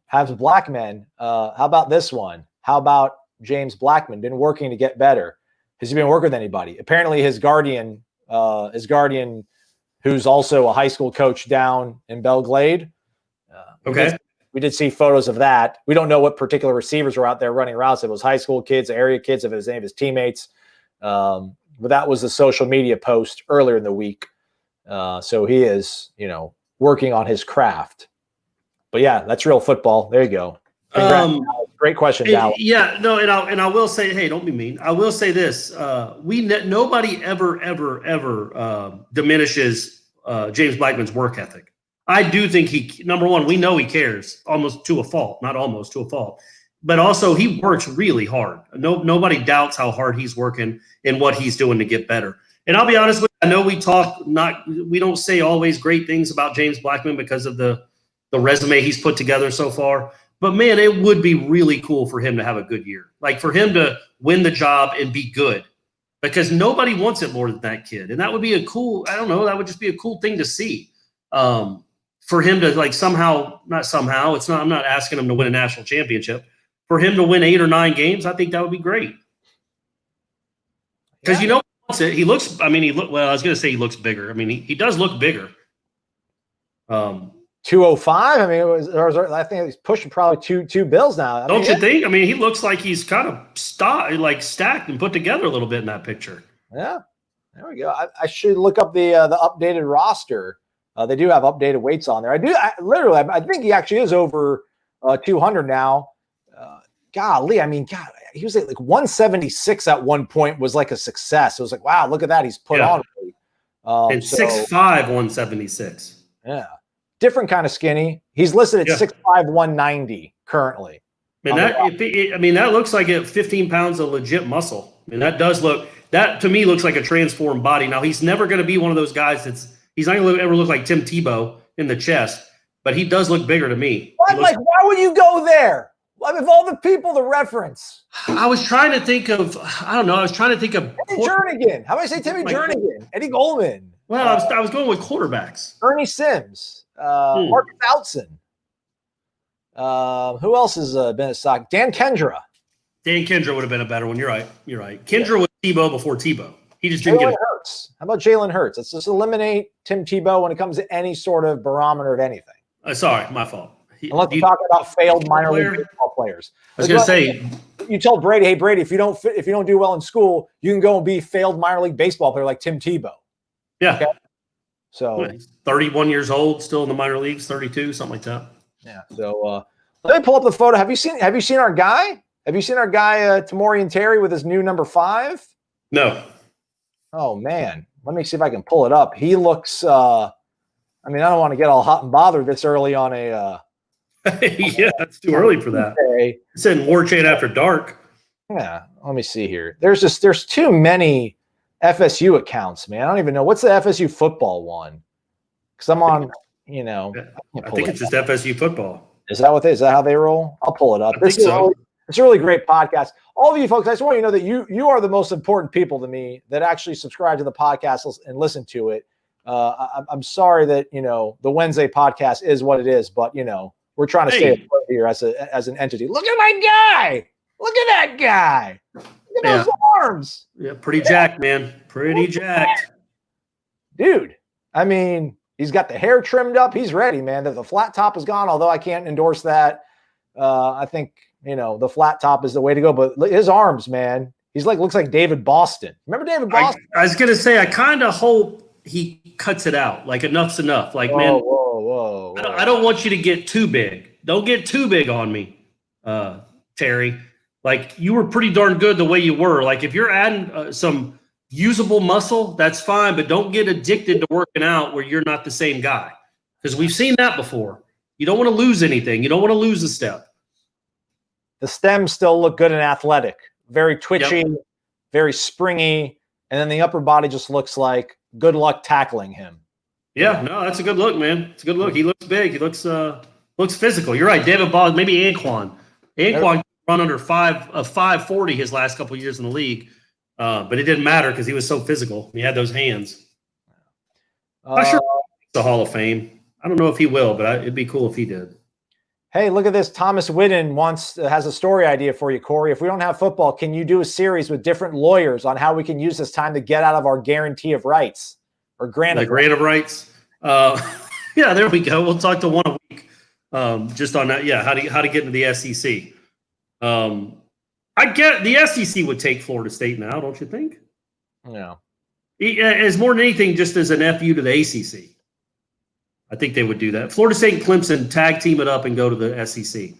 How about this one? How about James Blackmun been working to get better? Has he been working with anybody? Apparently his guardian, who's also a high school coach down in Belglade. We did see photos of that. We don't know what particular receivers were out there running routes. If it was high school kids, area kids, if it was any of his teammates. But that was the social media post earlier in the week. So he is, working on his craft. But yeah, that's real football. There you go. Great question, Dallas.
Yeah, no, and I will say, hey, don't be mean. I will say this: nobody ever diminishes James Blackman's work ethic. I do think number one, we know he cares almost to a fault, not almost to a fault, but also he works really hard. Nobody doubts how hard he's working and what he's doing to get better. And I'll be honest with you, I know we don't say always great things about James Blackman because of the resume he's put together so far. But, man, it would be really cool for him to have a good year. Like, for him to win the job and be good. Because nobody wants it more than that kid. And that would be that would just be a cool thing to see. For him to, I'm not asking him to win a national championship. For him to win 8 or 9 games, I think that would be great. Because he wants it. I was going to say he looks bigger. I mean, he does look bigger.
205. I mean, I think he's pushing probably two bills now.
Don't you think? I mean, he looks like he's kind of stacked and put together a little bit in that picture.
Yeah, there we go. I should look up the updated roster. They do have updated weights on there. I think he actually is over 200 now. Golly, I mean, God, he was at 176 at one point. Was like a success. It was like, wow, look at that. He's put on.
And 6'5", 176.
Yeah. different kind of skinny. He's listed at
Yeah.
6'5", 190 currently.
Man, that looks like 15 pounds of legit muscle. I mean, that to me looks like a transformed body. Now, he's never going to be one of those guys he's not going to ever look like Tim Tebow in the chest, but he does look bigger to me.
Why would you go there? I mean, of all the people to reference.
I was trying to think of, I don't know. I was trying to think of
Timmy Jernigan. How about I say Timmy Jernigan? Eddie Goldman.
Well, I was going with quarterbacks.
Ernie Sims. Marcus Outson. Who else has been a stock? Dan Kendra.
Dan Kendra would have been a better one. You're right. Kendra was Tebow before Tebow. He just didn't get it.
Hurts. How about Jalen Hurts? Let's just eliminate Tim Tebow when it comes to any sort of barometer of anything.
Sorry, my fault.
Unless we're talking about failed minor league baseball players.
I was going to say,
you tell Brady, hey Brady, if you don't do well in school, you can go and be a failed minor league baseball player like Tim Tebow.
Yeah.
Okay? So
he's 31 years old, still in the minor leagues, 32, something like that.
Yeah. So let me pull up the photo. Have you seen our guy? Have you seen our guy Tamorian Terry with his new number 5?
No.
Oh man, let me see if I can pull it up. He looks. I mean, I don't want to get all hot and bothered this early on a.
Yeah, it's too early for that. It's in Warchant After Dark.
Yeah, let me see here. There's too many FSU accounts, man. I don't even know what's the FSU football one. Because I'm on,
I think it's just FSU football.
Is that is that how they roll? I'll pull it up.
It's
a really great podcast. All of you folks, I just want you to know that you are the most important people to me that actually subscribe to the podcast and listen to it. I'm sorry that the Wednesday podcast is what it is, but we're trying to stay afloat here as an entity. Look at my guy. Look at that guy. Look at those arms.
Yeah, pretty jacked, man. Pretty jacked.
Dude, I mean, he's got the hair trimmed up. He's ready, man. The flat top is gone, although I can't endorse that. I think, the flat top is the way to go. But his arms, man, looks like David Boston. Remember David Boston?
I was going to say, I kind of hope he cuts it out. Like, enough's enough. Like,
whoa.
I don't want you to get too big. Don't get too big on me, Terry. Like, you were pretty darn good the way you were. Like, if you're adding some usable muscle, that's fine, but don't get addicted to working out where you're not the same guy. Because we've seen that before. You don't want to lose anything. You don't want to lose a step.
The stems still look good and athletic. Very twitchy, very springy, and then the upper body just looks like good luck tackling him.
Yeah, no, that's a good look, man. It's a good look. He looks big. He looks physical. You're right. David Ball, maybe Anquan. Anquan run under 540 his last couple of years in the league, but it didn't matter because he was so physical. He had those hands. I'm sure the Hall of Fame. I don't know if he will, but it'd be cool if he did.
Hey, look at this. Thomas Whitten has a story idea for you, Corey. If we don't have football, can you do a series with different lawyers on how we can use this time to get out of our guarantee of rights or grant of rights?
Yeah, there we go. We'll talk to one a week just on that. Yeah, how to get into the SEC. I get the SEC would take Florida State now, don't you think?
Yeah.
As more than anything, just as an FU to the ACC. I think they would do that. Florida State and Clemson tag team it up and go to the SEC.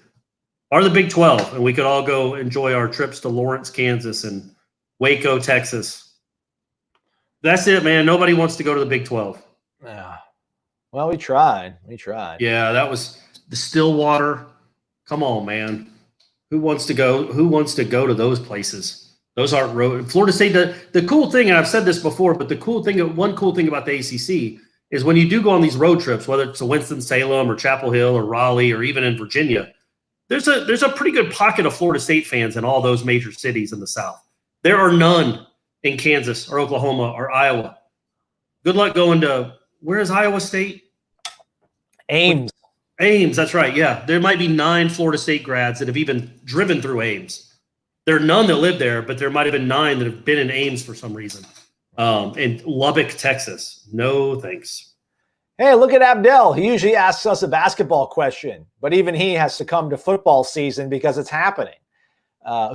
Or the Big 12, and we could all go enjoy our trips to Lawrence, Kansas, and Waco, Texas. That's it, man. Nobody wants to go to the Big 12.
Yeah. Well, we tried.
Yeah, that was the Stillwater. Come on, man. Who wants to go to those places? Those aren't road. Florida State, the cool thing, and I've said this before, but one cool thing about the ACC is when you do go on these road trips, whether it's to Winston-Salem or Chapel Hill or Raleigh or even in Virginia, there's a pretty good pocket of Florida State fans in all those major cities in the South. There are none in Kansas or Oklahoma or Iowa. Good luck going to, where is Iowa State?
Ames,
that's right. Yeah, there might be 9 Florida State grads that have even driven through Ames. There are none that live there, but there might have been 9 that have been in Ames for some reason. In Lubbock, Texas. No thanks.
Hey, look at Abdel. He usually asks us a basketball question, but even he has succumbed to football season because it's happening.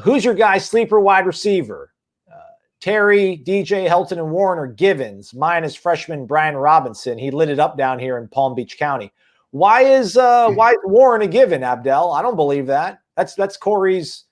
Who's your guy sleeper wide receiver? Terry, DJ, Helton, and Warren or Givens? Mine is freshman Brian Robinson. He lit it up down here in Palm Beach County. Why is Warren a given, Abdel? I don't believe that. That's Corey's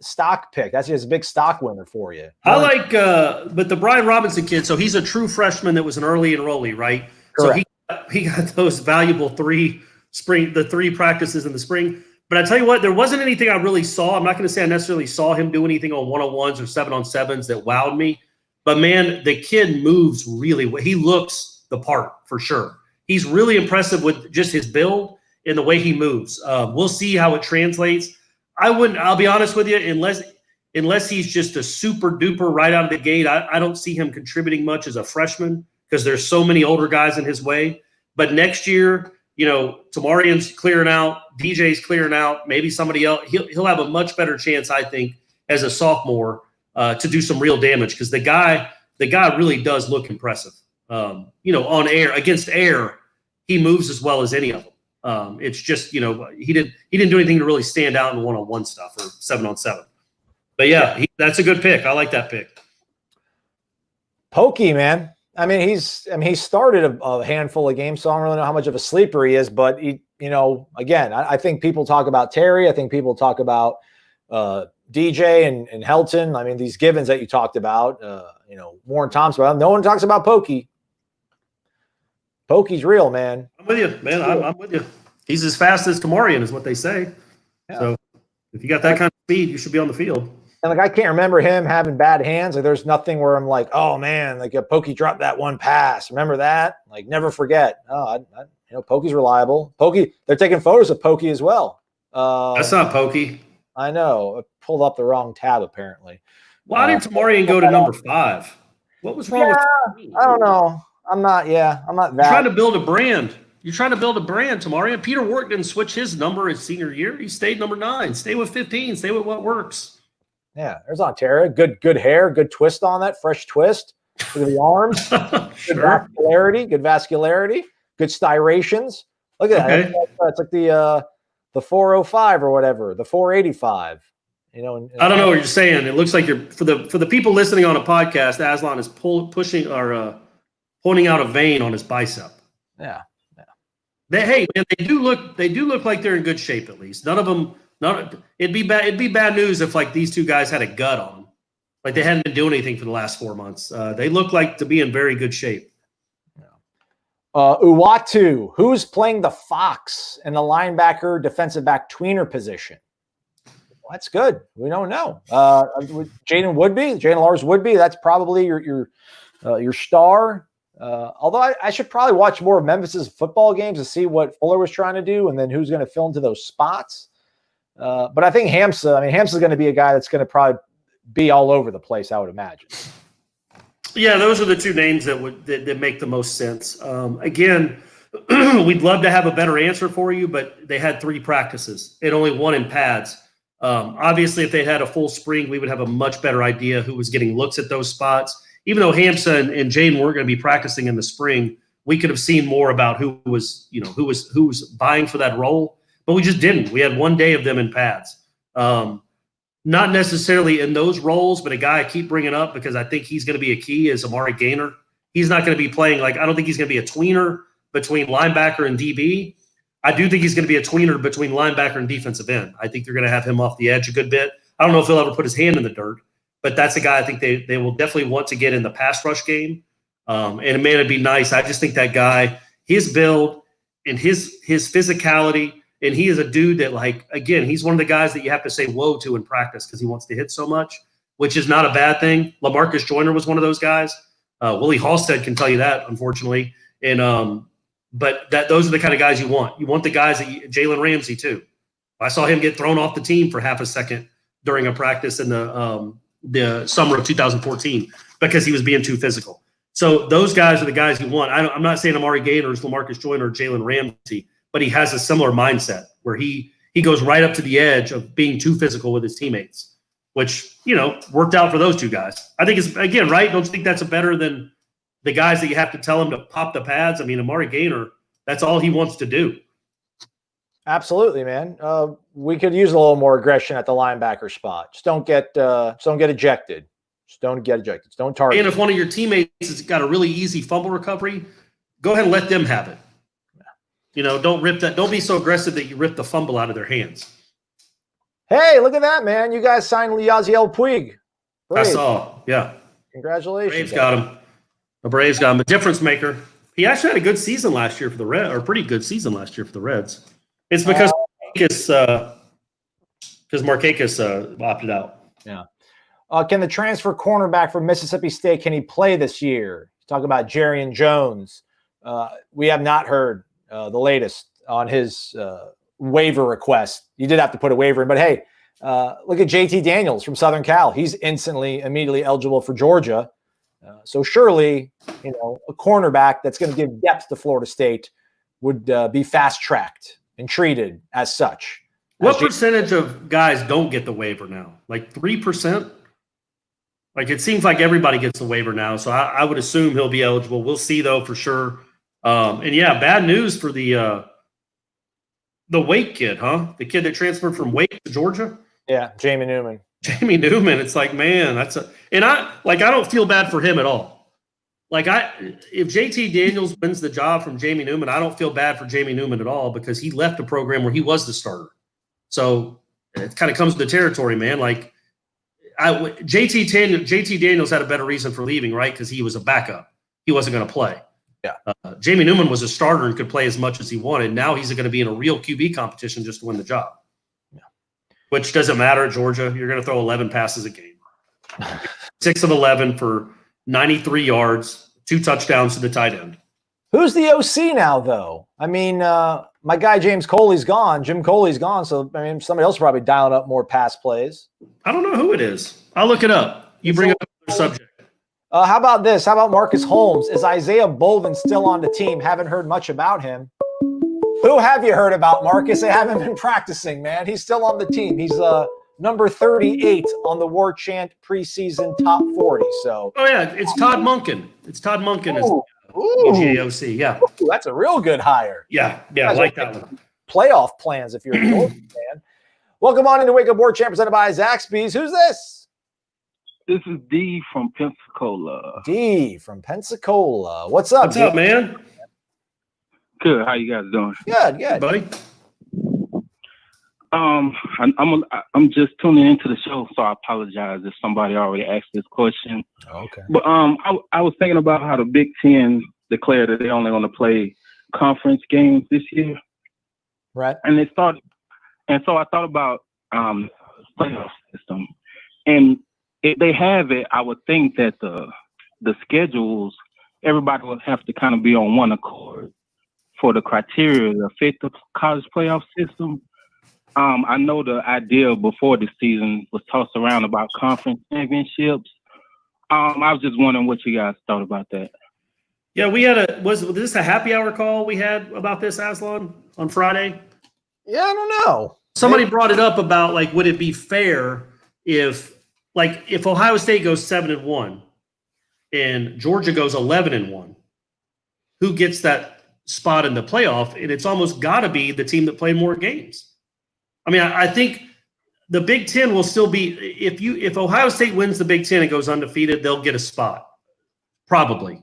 stock pick. That's just a big stock winner for you.
I like, but the Brian Robinson kid. So he's a true freshman that was an early enrollee, right?
Correct.
So He got those valuable the three practices in the spring. But I tell you what, there wasn't anything I really saw. I'm not going to say I necessarily saw him do anything on 1-on-1s or 7-on-7s that wowed me. But, man, the kid moves really well. He looks the part for sure. He's really impressive with just his build and the way he moves. We'll see how it translates. I'll be honest with you, unless he's just a super duper right out of the gate, I don't see him contributing much as a freshman because there's so many older guys in his way. But next year, Tamarian's clearing out, DJ's clearing out, maybe somebody else. He'll have a much better chance, I think, as a sophomore to do some real damage because the guy really does look impressive. On air, against air, he moves as well as any of them. It's just, he didn't do anything to really stand out in 1-on-1 stuff or 7-on-7. But yeah, that's a good pick. I like that pick.
Pokey, man. He started a handful of games, so I don't really know how much of a sleeper he is. But again, I think people talk about Terry. I think people talk about DJ and Helton. These givens that you talked about. Warren Thompson. Well, no one talks about Pokey. Pokey's real, man.
I'm with you, man. I'm with you. He's as fast as Tamarian, is what they say. Yeah. So if you got that kind of speed, you should be on the field.
And I can't remember him having bad hands. There's nothing where I'm like, oh man, Pokey dropped that one pass. Remember that? Never forget. Oh, Pokey's reliable. Pokey, they're taking photos of Pokey as well.
That's not Pokey.
I know. I pulled up the wrong tab apparently.
Why did Tamarian go to number 5? What was wrong with Tamarian?
I don't know. I'm not that.
You're trying to build a brand. Tamarian. Peter Wart didn't switch his number his senior year. He stayed number 9. Stay with 15. Stay with what works.
Yeah, there's Ontario. Good hair, good twist on that, fresh twist. Look at the arms.
Sure.
Good vascularity, good striations. Look at that.
Okay.
It's like the 405 or whatever, the 485.
I don't know what you're saying. It looks like you're for the people listening on a podcast, Aslan is pushing or pointing out a vein on his bicep.
Yeah.
They do look like they're in good shape at least. None of them. It'd be bad news if these two guys had a gut on them, they hadn't been doing anything for the last 4 months. They look like to be in very good shape.
Uwatu, who's playing the Fox in the linebacker, defensive back tweener position? Well, that's good. We don't know. Jalen Lars Woodby. That's probably your star. Although I should probably watch more of Memphis's football games to see what Fuller was trying to do, and then who's going to fill into those spots. But I think Hamsa's going to be a guy that's going to probably be all over the place, I would imagine.
Yeah, those are the two names that make the most sense. Again, we'd love to have a better answer for you, but they had 3 practices and only 1 in pads. Obviously, if they had a full spring, we would have a much better idea who was getting looks at those spots. Even though Hamsa and Jaden weren't going to be practicing in the spring, we could have seen more about who was vying for that role. But we just didn't. We had 1 day of them in pads. Not necessarily in those roles, but a guy I keep bringing up because I think he's going to be a key is Amari Gainer. He's not going to be playing I don't think he's going to be a tweener between linebacker and DB. I do think he's going to be a tweener between linebacker and defensive end. I think they're going to have him off the edge a good bit. I don't know if he'll ever put his hand in the dirt, but that's a guy I think they will definitely want to get in the pass rush game. And man, it'd be nice. I just think that guy, his build and his physicality, and he is a dude that, again, he's one of the guys that you have to say whoa to in practice because he wants to hit so much, which is not a bad thing. LaMarcus Joyner was one of those guys. Willie Halstead can tell you that, unfortunately. And but those are the kind of guys you want. You want the guys Jalen Ramsey too. I saw him get thrown off the team for half a second during a practice in the summer of 2014 because he was being too physical. So those guys are the guys you want. I'm not saying Amari Gainer is LaMarcus Joyner or Jalen Ramsey, but he has a similar mindset where he goes right up to the edge of being too physical with his teammates, which, worked out for those two guys. I think it's, again, right? Don't you think that's better than the guys that you have to tell him to pop the pads? Amari Gainer, that's all he wants to do.
Absolutely, man. We could use a little more aggression at the linebacker spot. Just don't get ejected. Just don't get ejected. Just don't target.
And if one of your teammates has got a really easy fumble recovery, go ahead and let them have it. Don't rip that. Don't be so aggressive that you rip the fumble out of their hands.
Hey, look at that, man. You guys signed Liaziel Puig.
I saw. Yeah.
Congratulations.
Braves got him. The Braves got him. A difference maker. He actually had a good season last year for the Reds, or pretty good season last year for the Reds. It's because Markakis opted out.
Yeah. Can the transfer cornerback from Mississippi State, can he play this year? Talk about Jerrion Jones. We have not heard the latest on his waiver request. You did have to put a waiver in, but hey, look at JT Daniels from Southern Cal. He's immediately eligible for Georgia. So surely, a cornerback that's going to give depth to Florida State would be fast-tracked and treated as such.
What percentage of guys don't get the waiver now? Like 3%? Like it seems like everybody gets the waiver now, so I would assume he'll be eligible. We'll see though for sure. And yeah, bad news for the Wake kid, huh? The kid that transferred from Wake to Georgia.
Yeah, Jamie Newman.
Jamie Newman. It's like, man, I don't feel bad for him at all. Like if JT Daniels wins the job from Jamie Newman, I don't feel bad for Jamie Newman at all because he left a program where he was the starter. So it kind of comes with the territory, man. Like JT Daniels had a better reason for leaving, right? Because he was a backup. He wasn't going to play.
Yeah.
Jamie Newman was a starter and could play as much as he wanted. Now he's going to be in a real QB competition just to win the job. Yeah. Which doesn't matter at Georgia. You're going to throw 11 passes a game. 6 of 11 for 93 yards, 2 touchdowns to the tight end.
Who's the OC now, though? I mean, my guy James Coley's gone. Jim Coley's gone. So, I mean, somebody else probably dialing up more pass plays.
I don't know who it is. I'll look it up. You bring up another subject.
How about this? How about Marcus Holmes? Is Isaiah Bolden still on the team? Haven't heard much about him. Who have you heard about, Marcus? They haven't been practicing, man. He's still on the team. He's number 38 on the Warchant preseason top 40. So.
Oh, yeah. It's Todd Monken. It's Todd Monken. GAOC, yeah.
Ooh, that's a real good hire.
Yeah, I like that one.
Playoff plans if you're a Georgia fan. Welcome on into Wake Up Warchant presented by Zaxby's. Who's this?
This is D from Pensacola.
D from Pensacola. What's up,
What's up, man?
Good. How you guys doing?
Good,
hey, buddy.
I'm just tuning into the show, so I apologize if somebody already asked this question.
Okay.
But I was thinking about how the Big Ten declared that they only going to play conference games this year.
Right.
And so I thought about playoff system. And if they have it, I would think that the schedules, everybody would have to kind of be on one accord for the criteria to fit the college playoff system. I know the idea before the season was tossed around about conference championships. I was just wondering what you guys thought about that.
Yeah, we had was this a happy hour call we had about this, Aslan, on Friday?
Yeah, I don't know.
Somebody brought it up about, like, would it be fair if Ohio State goes 7-1 and Georgia goes 11-1, who gets that spot in the playoff? And it's almost got to be the team that played more games. I mean, I think the Big Ten will still be – if Ohio State wins the Big Ten and goes undefeated, they'll get a spot, probably.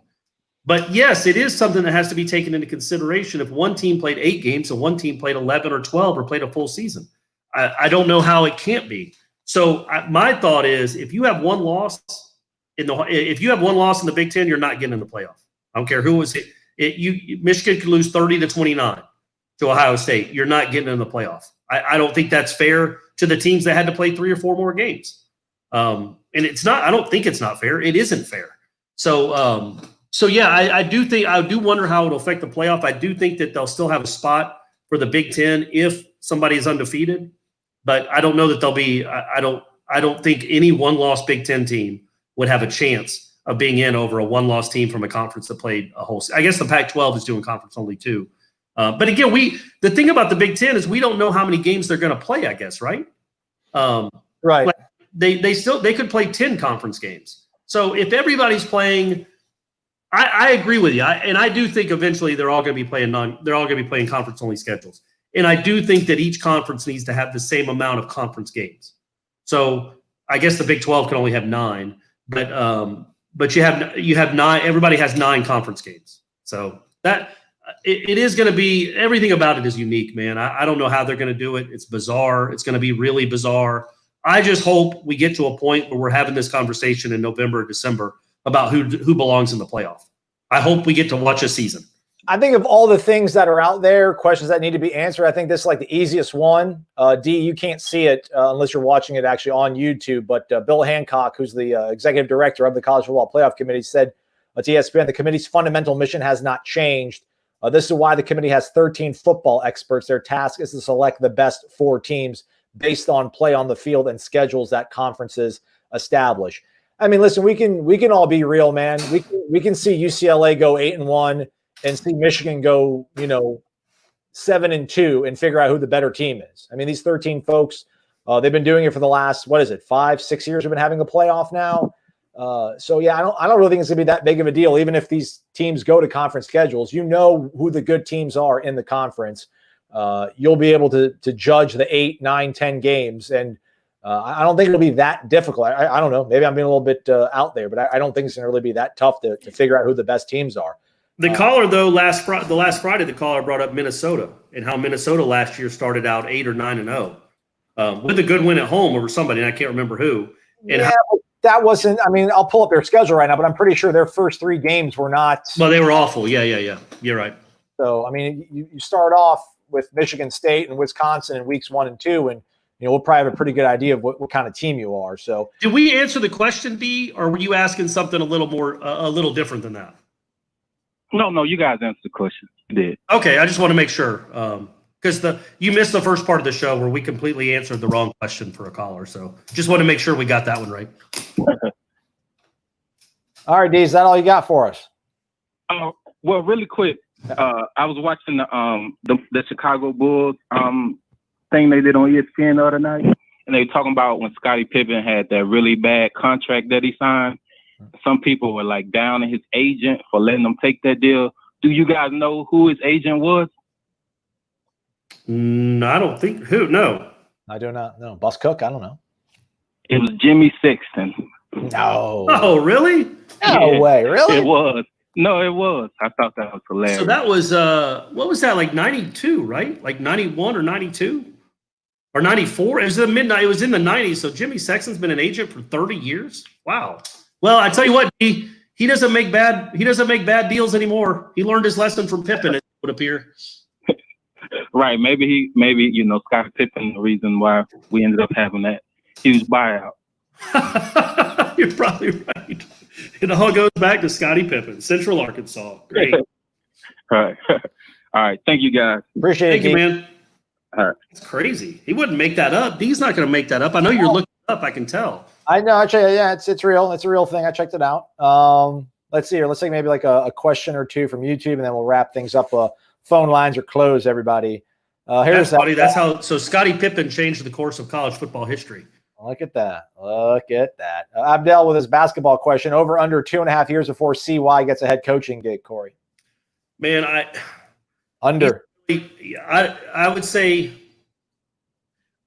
But, yes, it is something that has to be taken into consideration. If one team played 8 games and one team played 11 or 12 or played a full season, I don't know how it can't be. So my thought is, if you have one loss in the Big Ten, you're not getting in the playoff. I don't care who was it. Michigan could lose 30-29 to Ohio State. You're not getting in the playoff. I don't think that's fair to the teams that had to play 3 or 4 more games. And it's not. I don't think it's not fair. It isn't fair. So yeah, I do wonder how it'll affect the playoff. I do think that they'll still have a spot for the Big Ten if somebody is undefeated, but I don't know that they'll be. I don't think any one-loss Big Ten team would have a chance of being in over a one-loss team from a conference that played a whole. I guess the Pac-12 is doing conference only too. But again, the thing about the Big Ten is we don't know how many games they're going to play, I guess, right?
Right.
Like they could play 10 conference games. So if everybody's playing, I agree with you. And I do think eventually they're all going to be playing conference only schedules. And I do think that each conference needs to have the same amount of conference games. So I guess the Big 12 can only have 9, but you have 9. Everybody has 9 conference games. So that. It is going to be – everything about it is unique, man. I don't know how they're going to do it. It's bizarre. It's going to be really bizarre. I just hope we get to a point where we're having this conversation in November or December about who belongs in the playoff. I hope we get to watch a season.
I think of all the things that are out there, questions that need to be answered, I think this is like the easiest one. D, you can't see it unless you're watching it actually on YouTube, but Bill Hancock, who's the executive director of the College Football Playoff Committee, said to ESPN, the committee's fundamental mission has not changed. This is why the committee has 13 football experts. Their task is to select the best 4 teams based on play on the field and schedules that conferences establish. I mean, listen, we can all be real, man. We can see UCLA go 8-1 and see Michigan go, 7-2 and figure out who the better team is. I mean, these 13 folks, they've been doing it for the last, 5-6 years? We've been having a playoff now. So yeah, I don't really think it's gonna be that big of a deal. Even if these teams go to conference schedules, you know who the good teams are in the conference. You'll be able to judge the 8, 9, 10 games, and I don't think it'll be that difficult. I don't know. Maybe I'm being a little bit out there, but I don't think it's gonna really be that tough to figure out who the best teams are.
The caller, though, last Friday, the caller brought up Minnesota and how Minnesota last year started out 8 or 9-0 with a good win at home over somebody, and I can't remember who. And
that wasn't. I mean, I'll pull up their schedule right now, but I'm pretty sure their first 3 games were not.
Well, they were awful. Yeah. You're right.
So I mean, you start off with Michigan State and Wisconsin in weeks 1 and 2, and we'll probably have a pretty good idea of what kind of team you are. So,
did we answer the question, B, or were you asking something a little different than that?
No, you guys answered the question. You did.
Okay, I just want to make sure because you missed the first part of the show where we completely answered the wrong question for a caller. So just want to make sure we got that one right.
All right, D, is that all you got for us?
Well, really quick, I was watching the Chicago Bulls thing they did on ESPN the other night, and they were talking about when Scottie Pippen had that really bad contract that he signed. Some people were like down on his agent for letting them take that deal. Do you guys know who his agent was?
I don't think who. No,
I do not know. Bus Cook? I don't know.
It was Jimmy Sexton.
No.
Oh, really?
No way. Really?
It was. No, it was. I thought that was hilarious.
So that was what was that, like 92, right? Like 91 or 92 or 94? It was in the 90s. So Jimmy Sexton's been an agent for 30 years. Wow. Well, I tell you what, he doesn't make bad deals anymore. He learned his lesson from Pippen, it would appear.
Right. Maybe Scottie Pippen, the reason why we ended up having that huge buyout.
You're probably right. It all goes back to Scottie Pippen, Central Arkansas. Great.
Right. All right. Thank you, guys.
Appreciate it.
Thank you, man.
All right.
It's crazy. He wouldn't make that up. He's not going to make that up. I know you're looking it up. I can tell.
I know. Actually, yeah, it's real. It's a real thing. I checked it out. Let's see here. Let's take maybe like a question or two from YouTube, and then we'll wrap things up. Phone lines are closed, everybody. Here's
buddy. That's how. So Scottie Pippen changed the course of college football history.
Look at that. Abdel with his basketball question. Over under 2.5 years before CY gets a head coaching gig, Corey.
Man, I would say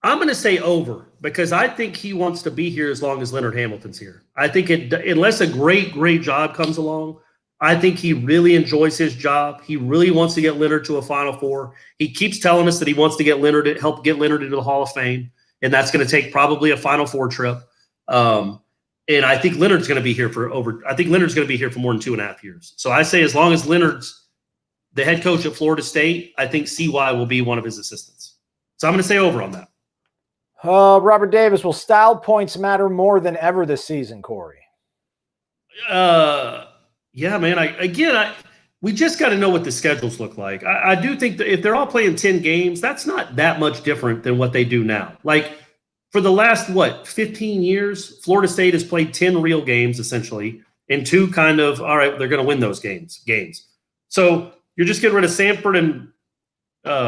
I'm going to say over because I think he wants to be here as long as Leonard Hamilton's here. I think unless a great job comes along, I think he really enjoys his job. He really wants to get Leonard to a Final Four. He keeps telling us that he wants to help get Leonard into the Hall of Fame, and that's going to take probably a Final Four trip. And I think Leonard's going to be here for more than 2.5 years. So I say as long as Leonard's the head coach at Florida State, I think CY will be one of his assistants. So I'm going to say over on that.
Robert Davis, will style points matter more than ever this season, Corey?
Yeah, man. We just got to know what the schedules look like. I do think that if they're all playing 10 games, that's not that much different than what they do now. Like for the last, 15 years, Florida State has played 10 real games essentially and 2 kind of, all right, they're going to win those games. So you're just getting rid of Samford and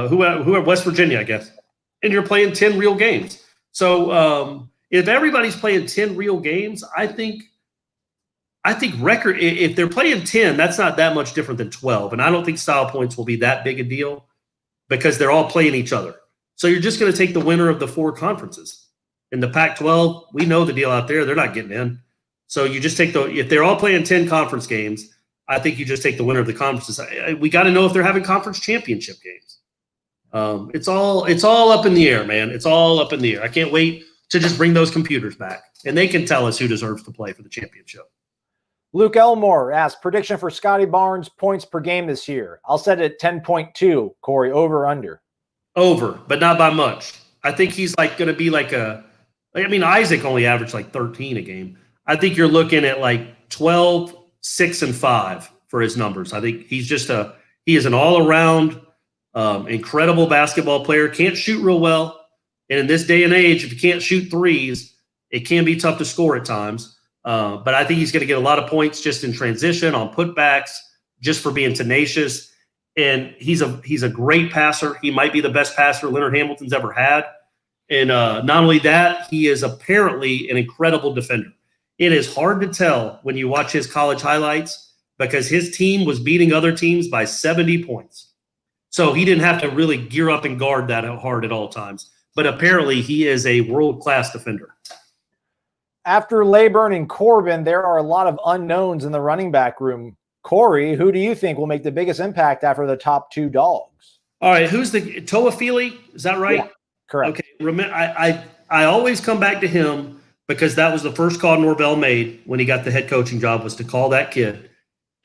who are West Virginia, I guess. And you're playing 10 real games. So if everybody's playing 10 real games, I think record, if they're playing 10, that's not that much different than 12. And I don't think style points will be that big a deal because they're all playing each other. So you're just going to take the winner of the 4 conferences. In the Pac-12, we know the deal out there. They're not getting in. So you just take if they're all playing 10 conference games, I think you just take the winner of the conferences. We got to know if they're having conference championship games. It's all up in the air, man. It's all up in the air. I can't wait to just bring those computers back, and they can tell us who deserves to play for the championship.
Luke Elmore asks, prediction for Scottie Barnes points per game this year. I'll set it at 10.2. Corey, over or under?
Over, but not by much. I think he's like going to be like Isaac only averaged like 13 a game. I think you're looking at like 12, 6, and 5 for his numbers. I think he is an all-around incredible basketball player. Can't shoot real well. And in this day and age, if you can't shoot threes, it can be tough to score at times. But I think he's going to get a lot of points just in transition, on putbacks, just for being tenacious. And he's a great passer. He might be the best passer Leonard Hamilton's ever had. And not only that, he is apparently an incredible defender. It is hard to tell when you watch his college highlights because his team was beating other teams by 70 points. So he didn't have to really gear up and guard that hard at all times. But apparently he is a world-class defender.
After Layburn and Corbin, there are a lot of unknowns in the running back room. Corey, who do you think will make the biggest impact after the top 2 dogs?
All right, who's the Toafili? Is that right?
Yeah, correct.
Okay, remember, I always come back to him because that was the first call Norvell made when he got the head coaching job, was to call that kid.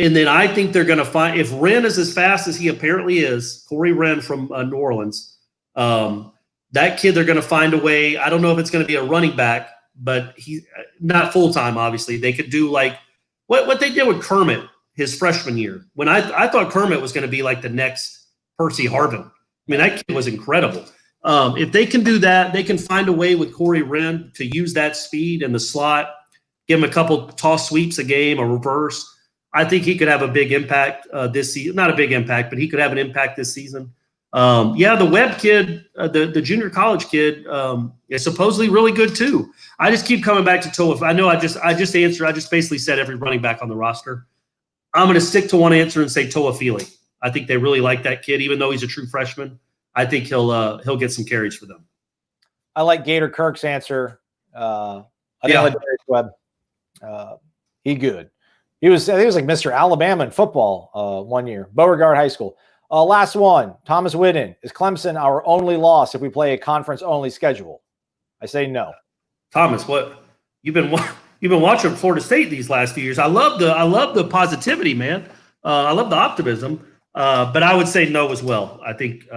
And then I think they're going to find, if Wren is as fast as he apparently is, Corey Wren from New Orleans, that kid, they're going to find a way. I don't know if it's going to be a running back, but he's not full-time, obviously. They could do like what they did with Kermit his freshman year, when I thought Kermit was going to be like the next Percy Harvin. I mean, that kid was incredible. If they can do that, they can find a way with Corey Wren to use that speed in the slot, give him a couple toss sweeps a game, a reverse. I think he could have a big impact this season. Not a big impact, but he could have an impact this season. The Webb kid, the junior college kid, is supposedly really good too. I just keep coming back to Toa. I know I just basically said every running back on the roster. I'm going to stick to one answer and say Toafili. I think they really like that kid, even though he's a true freshman. I think he'll get some carries for them.
I like Gator Kirk's answer. I like Darius Webb. He good. He was like Mr. Alabama in football one year. Beauregard High School. Last one. Thomas Whitten. Is Clemson our only loss if we play a conference-only schedule? I say no.
Thomas, what you've been watching Florida State these last few years. I love the positivity, man. I love the optimism. But I would say no as well. I think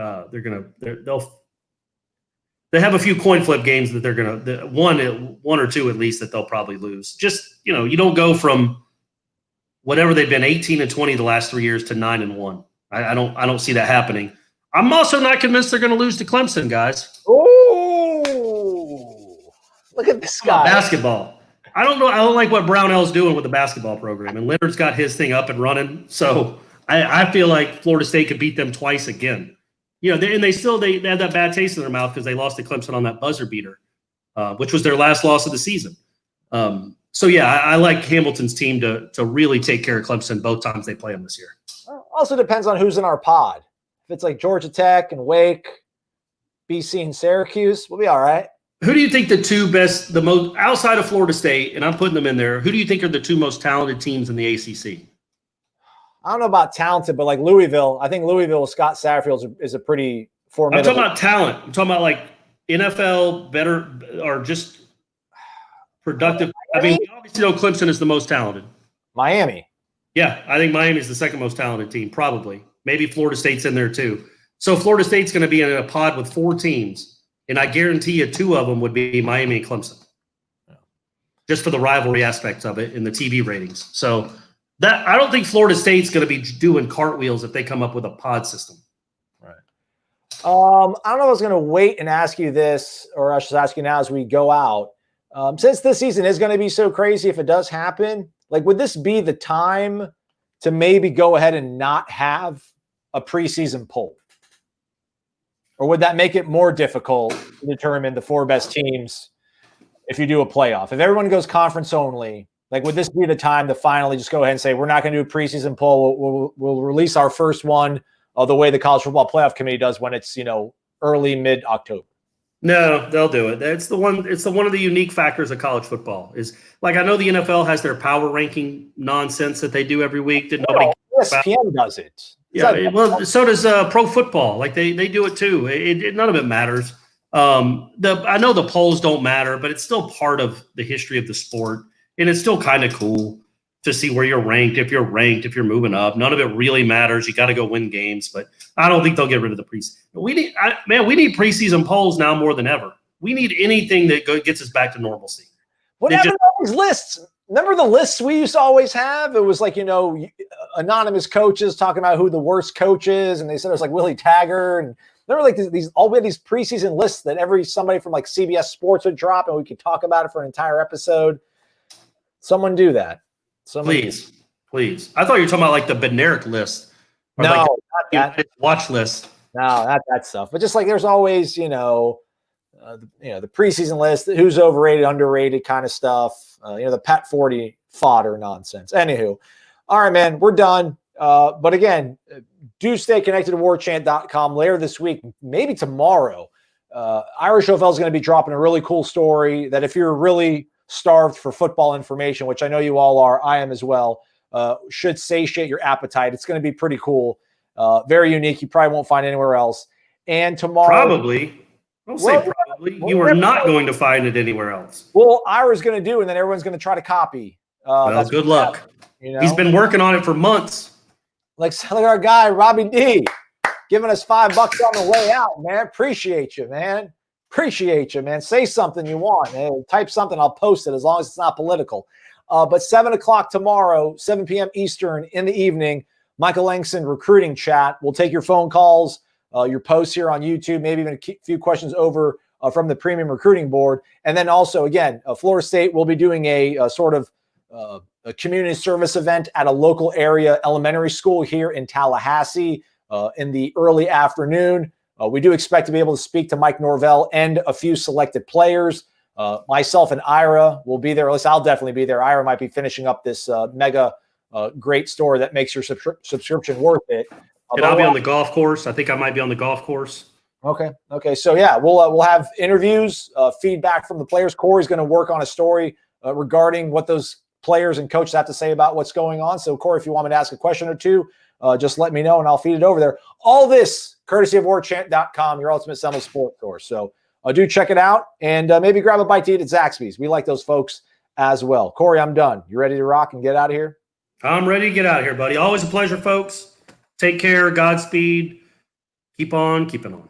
they have a few coin flip games that they're gonna one or two at least that they'll probably lose. Just you don't go from whatever they've been 18-20 the last 3 years to 9-1. I don't see that happening. I'm also not convinced they're going to lose to Clemson, guys.
Oh, look at this guy.
Basketball. I don't know. I don't like what Brownell's doing with the basketball program, and Leonard's got his thing up and running. So I feel like Florida State could beat them twice again. They had that bad taste in their mouth because they lost to Clemson on that buzzer beater, which was their last loss of the season. I like Hamilton's team to really take care of Clemson both times they play them this year.
Also depends on who's in our pod. If it's like Georgia Tech and Wake, BC and Syracuse, we'll be all right.
Who do you think the most outside of Florida State, and I'm putting them in there, who do you think are the 2 most talented teams in the ACC?
I don't know about talented, but like Louisville, I think Louisville with Scott Satterfield is a pretty formidable.
I'm talking about talent. I'm talking about like NFL better or just productive. I mean, we obviously know Clemson is the most talented.
Miami.
Yeah, I think Miami is the second most talented team, probably. Maybe Florida State's in there too. So Florida State's going to be in a pod with 4 teams, and I guarantee you 2 of them would be Miami and Clemson, just for the rivalry aspects of it and the TV ratings. So that I don't think Florida State's going to be doing cartwheels if they come up with a pod system.
Right. I don't know if I was going to wait and ask you this, or I should ask you now as we go out. Since this season is going to be so crazy, if it does happen, like, would this be the time to maybe go ahead and not have a preseason poll? Or would that make it more difficult to determine the 4 best teams if you do a playoff? If everyone goes conference only, like, would this be the time to finally just go ahead and say, we're not going to do a preseason poll. We'll release our first one the way the College Football Playoff Committee does when it's, early, mid-October?
No, they'll do it. It's one of the unique factors of college football is, like, I know the NFL has their power ranking nonsense that they do every week that nobody
ESPN does it.
Yeah, well, so does pro football. Like they do it too. None of it matters. I know the polls don't matter, but it's still part of the history of the sport, and it's still kind of cool. to see where you're ranked, if you're moving up. None of it really matters. You got to go win games, but I don't think they'll get rid of the preseason. We need preseason polls now more than ever. We need anything that gets us back to normalcy.
What happened to all these lists? Remember the lists we used to always have? It was like, anonymous coaches talking about who the worst coach is, and they said it was like Willie Taggart. And remember, like we had these preseason lists that somebody from like CBS Sports would drop, and we could talk about it for an entire episode. Someone do that. Please.
I thought you were talking about like the Bednarik list. Or
no,
like
not that
watch list.
No, not that stuff. But just like there's always, the preseason list, who's overrated, underrated kind of stuff. The Pat 40 fodder nonsense. Anywho, all right, man, we're done. But again, do stay connected to warchant.com later this week, maybe tomorrow. Irish OFL is going to be dropping a really cool story that if you're really starved for football information, which I know you all are, I am as well, should satiate your appetite. It's going to be pretty cool. Very unique. You probably won't find anywhere else. And tomorrow,
probably. Don't say probably. You are not going to find it anywhere else.
Well, Ira's going to do, and then everyone's going to try to copy.
That's good luck. He's been working on it for months.
Like our guy Robbie D, giving us $5 on the way out, man. Appreciate you, man. Say something you want. Hey, type something. I'll post it as long as it's not political. But 7 o'clock tomorrow, 7 p.m. Eastern in the evening, Michael Langston recruiting chat. We'll take your phone calls, your posts here on YouTube, maybe even a few questions over from the premium recruiting board. And then also, again, Florida State will be doing a sort of a community service event at a local area elementary school here in Tallahassee in the early afternoon. We do expect to be able to speak to Mike Norvell and a few selected players. Myself and Ira will be there. At least I'll definitely be there. Ira might be finishing up this mega great store that makes your subscription worth it.
And I'll be on the golf course. I think I might be on the golf course.
Okay. So yeah, we'll have interviews, feedback from the players. Corey's going to work on a story regarding what those players and coaches have to say about what's going on. So Corey, if you want me to ask a question or two, just let me know and I'll feed it over there. All this courtesy of warchant.com, your ultimate Seminole sports source. So do check it out and maybe grab a bite to eat at Zaxby's. We like those folks as well. Corey, I'm done. You ready to rock and get out of here?
I'm ready to get out of here, buddy. Always a pleasure, folks. Take care. Godspeed. Keep on keeping on.